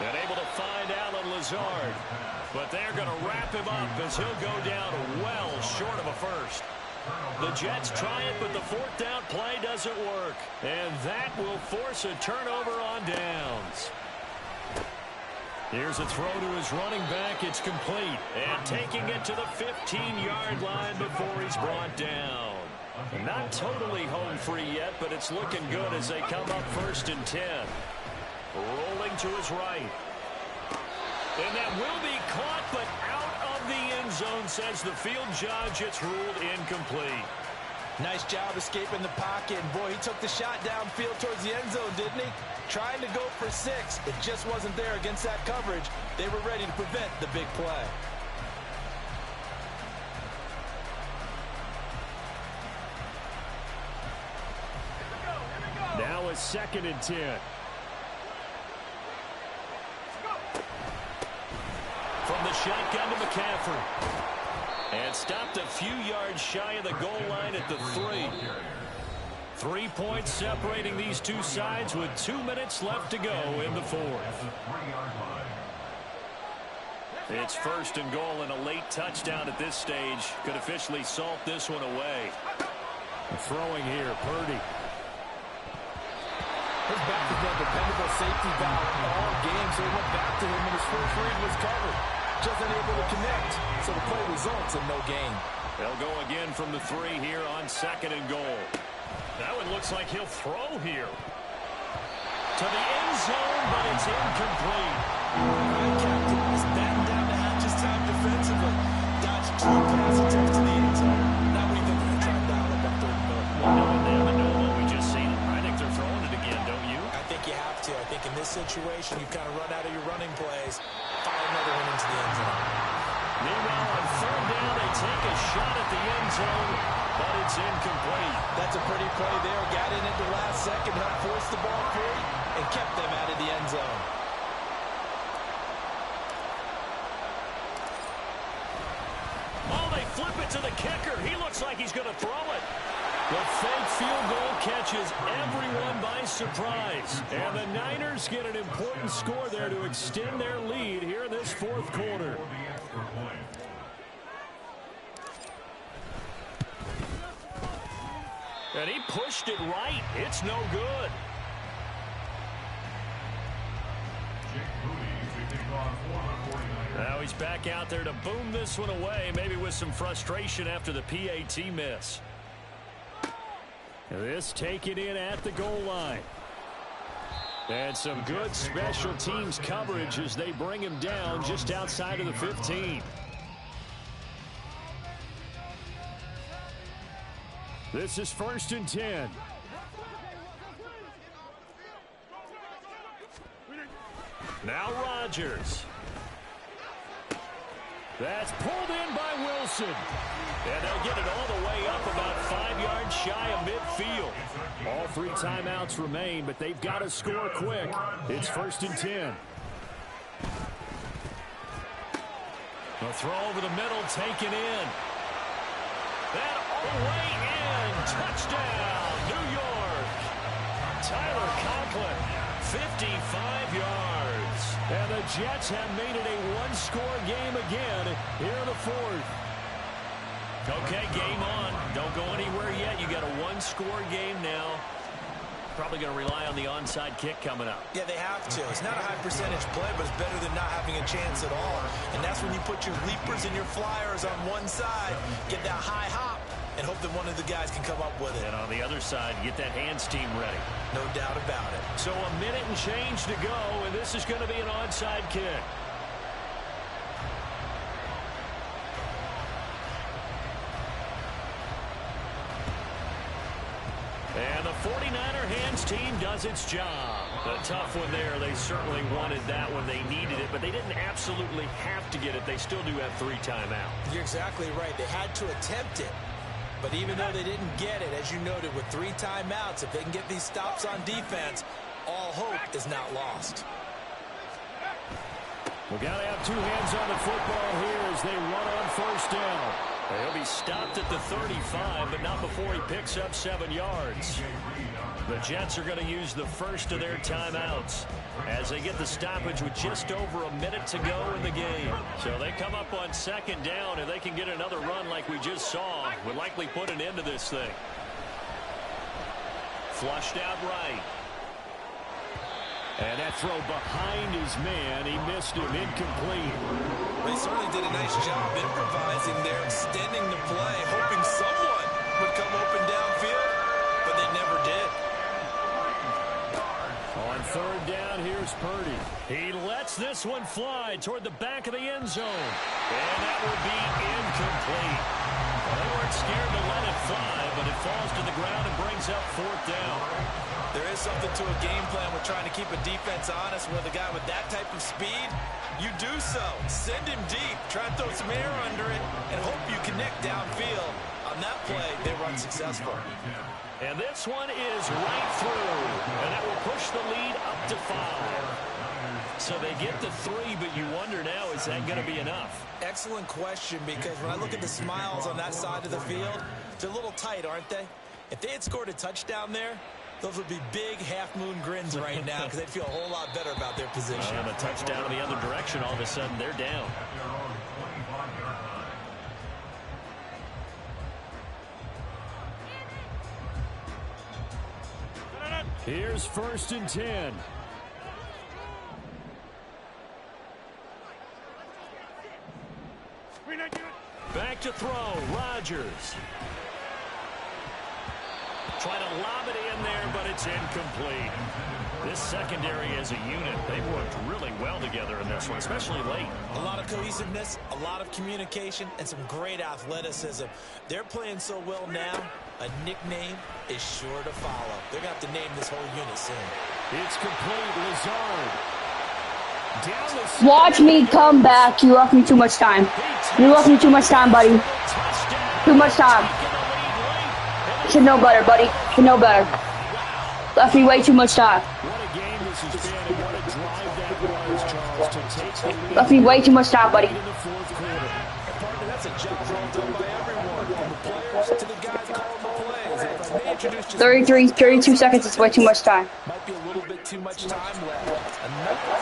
And able to find Alan Lazard. But they're going to wrap him up as he'll go down well short of a first. The Jets try it, but the 4th down play doesn't work. And that will force a turnover on downs. Here's a throw to his running back. It's complete. And taking it to the 15-yard line before he's brought down. Not totally home free yet, but it's looking good as they come up 1st and 10. Rolling to his right. And that will be caught, but out of the end zone, says the field judge. It's ruled incomplete. Nice job escaping the pocket. And boy, he took the shot downfield towards the end zone, didn't he? Trying to go for 6. It just wasn't there against that coverage. They were ready to prevent the big play. Now a 2nd and 10. From the shotgun to McCaffrey. And stopped a few yards shy of the goal line at the 3. 3 points separating these two sides with 2 minutes left to go in the 4th. It's 1st and goal, and a late touchdown at this stage could officially salt this one away. Throwing here, Purdy. His back has been a dependable safety valve all game, so he went back to him, and his first read was covered. Just unable to connect, so the play results in no gain. They'll go again from the 3 here on 2nd and goal. That one looks like he'll throw here. To the end zone, but it's incomplete. Captain is batting down the hatches time defensively. Dodged 2 pass attempts to the end zone. Now what do you think they're going to try and dial up on 3rd and goal? Well, knowing them and knowing what we just seen, I think they're throwing it again, don't you? I think you have to. I think in this situation, you've kind of run out of your running plays. Fire another one into the end zone. Meanwhile, on 3rd down, they take a shot at the end zone, but it's incomplete. That's a pretty play there. Got in at the last second, helped force the ball free, and kept them out of the end zone. Oh, they flip it to the kicker. He looks like he's going to throw it. The fake field goal catches everyone by surprise. And the Niners get an important score there to extend their lead here in this 4th quarter. And he pushed it right. It's no good. Now he's back out there to boom this one away, maybe with some frustration after the PAT miss. This taken in at the goal line. And some good special teams coverage as they bring him down just outside of the 15. This is 1st and 10. Now Rodgers. That's pulled in by Wilson. And they'll get it all the way up about 5 yards shy of midfield. All 3 timeouts remain, but they've got to score quick. It's 1st and 10. A throw over the middle, taken in. That all the way in. Touchdown, New York. Tyler Conklin, 55 yards. And the Jets have made it a one-score game again here in the 4th. Okay, game on. Don't go anywhere yet. You got a one-score game now. Probably going to rely on the onside kick coming up. Yeah, they have to. It's not a high percentage play, but it's better than not having a chance at all. And that's when you put your leapers and your flyers on one side, get that high hop, and hope that one of the guys can come up with it. And on the other side, get that hands team ready. No doubt about it. So a minute and change to go, and this is going to be an onside kick. And the 49er hands team does its job. A tough one there. They certainly wanted that one. They needed it, but they didn't absolutely have to get it. They still do have 3 timeouts. You're exactly right. They had to attempt it. But even though they didn't get it, as you noted, with 3 timeouts, if they can get these stops on defense, all hope is not lost. We've got to have 2 hands on the football here as they run on 1st down. He'll be stopped at the 35, but not before he picks up 7 yards. The Jets are going to use the first of their timeouts as they get the stoppage with just over a minute to go in the game. So they come up on 2nd down, and they can get another run like we just saw. Would likely put an end to this thing. Flushed out right. And that throw behind his man. He missed him. Incomplete. They certainly did a nice job improvising there, extending the play, hoping someone would come open downfield, but they never did. On third down, here's Purdy. He lets this one fly toward the back of the end zone. And that will be incomplete. They weren't scared to let it fly, but it falls to the ground and brings up fourth down. There is something to a game plan with trying to keep a defense honest with a guy with that type of speed. You do so. Send him deep. Try to throw some air under it and hope you connect downfield. On that play, they run successful. And this one is right through. And that will push the lead up to 5. So they get the 3, but you wonder now, is that going to be enough? Excellent question, because when I look at the smiles on that side of the field, they're a little tight, aren't they? If they had scored a touchdown there, those would be big half-moon grins right now because they'd feel a whole lot better about their position. And a touchdown in the other direction, all of a sudden they're down. Here's 1st and 10. Back to throw, Rodgers. Trying to lob it in there, but it's incomplete. This secondary as a unit, they've worked really well together in this one, especially late. A lot of cohesiveness, a lot of communication, and some great athleticism. They're playing so well now, a nickname is sure to follow. They're going to have to name this whole unit soon. It's complete, Lazard. Watch me come back. You left me too much time. You left me too much time, buddy. Too much time. Should know better, buddy. Should know better. Left me way too much time. What a game this has been, and what a drive that was, Charles, to take the lead. Left me way too much time, buddy. In the fourth quarter. Partner, that's a job well done by everyone, from the players to the guys calling the plays. And if I may introduce just 32 seconds is way too much time. might be a little bit too much time left. Another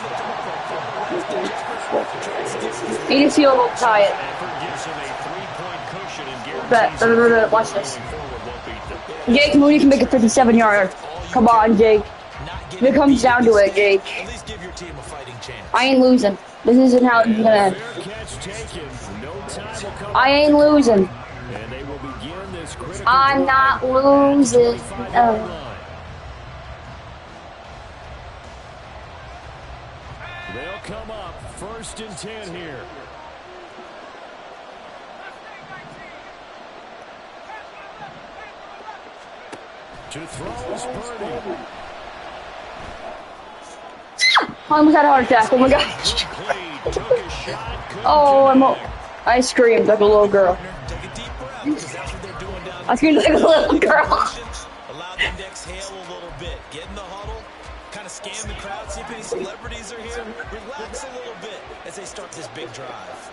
Need to feel a little tired. Effort gives him a 3-point cushion and guarantees Watch this. forward won't beat them. Jake Mooney can make a 57-yarder. Come on, Jake. If it comes down to it, Jake. At least give your team a fighting chance. I ain't losing. This isn't how it's gonna end. Fair catch taken. No time will come. I ain't losing. And they will begin this critical I'm drive not losing. 25-yard line. They'll come up 1st and 10 here. To throw is Purdy. I almost had a heart attack. Oh my gosh. Complete. Took a shot. Couldn't Oh, I screamed like a little girl. Take a deep breath, because that's what they're doing down I screamed like a little girl. Allow them to exhale a little bit. Get in the huddle. Kind of scan the crowd. See if any celebrities are here. Relax a little bit as they start this big drive.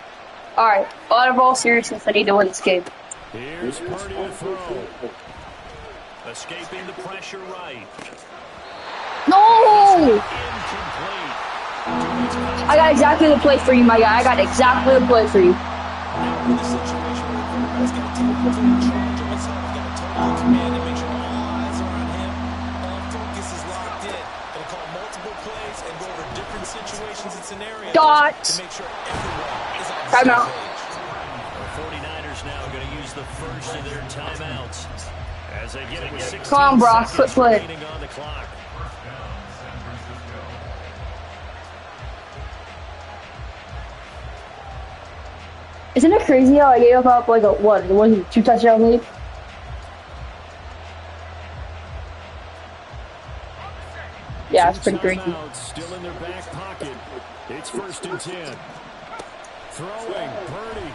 All right. Out of all seriousness, I need to win this game. Here's Purdy to throw. Escaping the pressure right. No! Incomplete. I got exactly the play for you, my guy. I got exactly the play for you. In this situation where the quarterback's got to take complete charge of himself, he's got to totally command and make sure all eyes are on him. All focus is locked in. Gonna call multiple plays and go over different situations and scenarios Dots. to make sure everyone is on the Time same out. page. The 49ers now going to use the first of their timeouts as they get it with 16 Come on, Brock. Quit seconds playing. remaining on the clock. Isn't it crazy how I gave up like a 2 touchdown lead? Yeah, it's pretty crazy. Timeouts still in their back pocket. It's 1st and 10. Throwing, Purdy.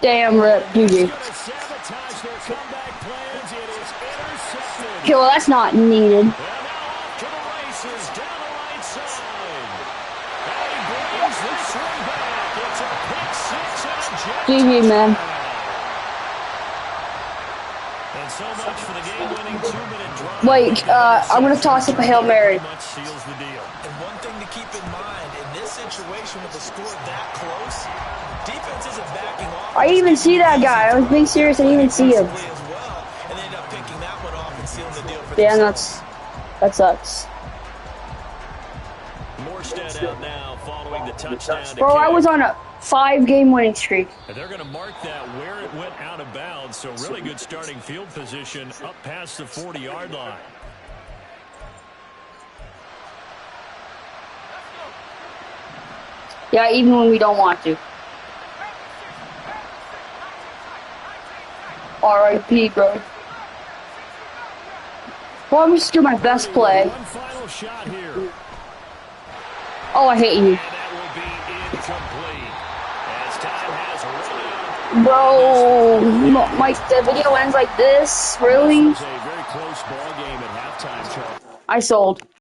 Damn, rip, GG. Gonna sabotage their comeback plans. It is intercepted. Okay, well, that's not needed. And now off to the races down the right side. And he brings this one back. It's a pick six and a jet. GG, man. And so much for the game-winning 2-minute drive. Wait, I'm gonna toss up a Hail Mary. Pretty much seals the deal. And one thing to keep in mind, in this situation with the score that close, defense isn't backing off. I didn't even see that guy. I was being serious. I didn't even see him. As well, and they end up picking that one off and sealing the deal for Damn, themselves. that sucks. Morstead out now following the touchdown. to Bro, I kick. was on a 5-game winning streak. And they're going to mark that where it went out of bounds. So really good starting field position up past the 40-yard line. Yeah, even when we don't want to. R.I.P. bro. Well, I'm just do my best play. One final shot here. Oh, I hate you. And that will be incomplete. As time has run out. Bro, Mike, the video ends like this? Really? This was a very close ball game at halftime, Charles. I sold.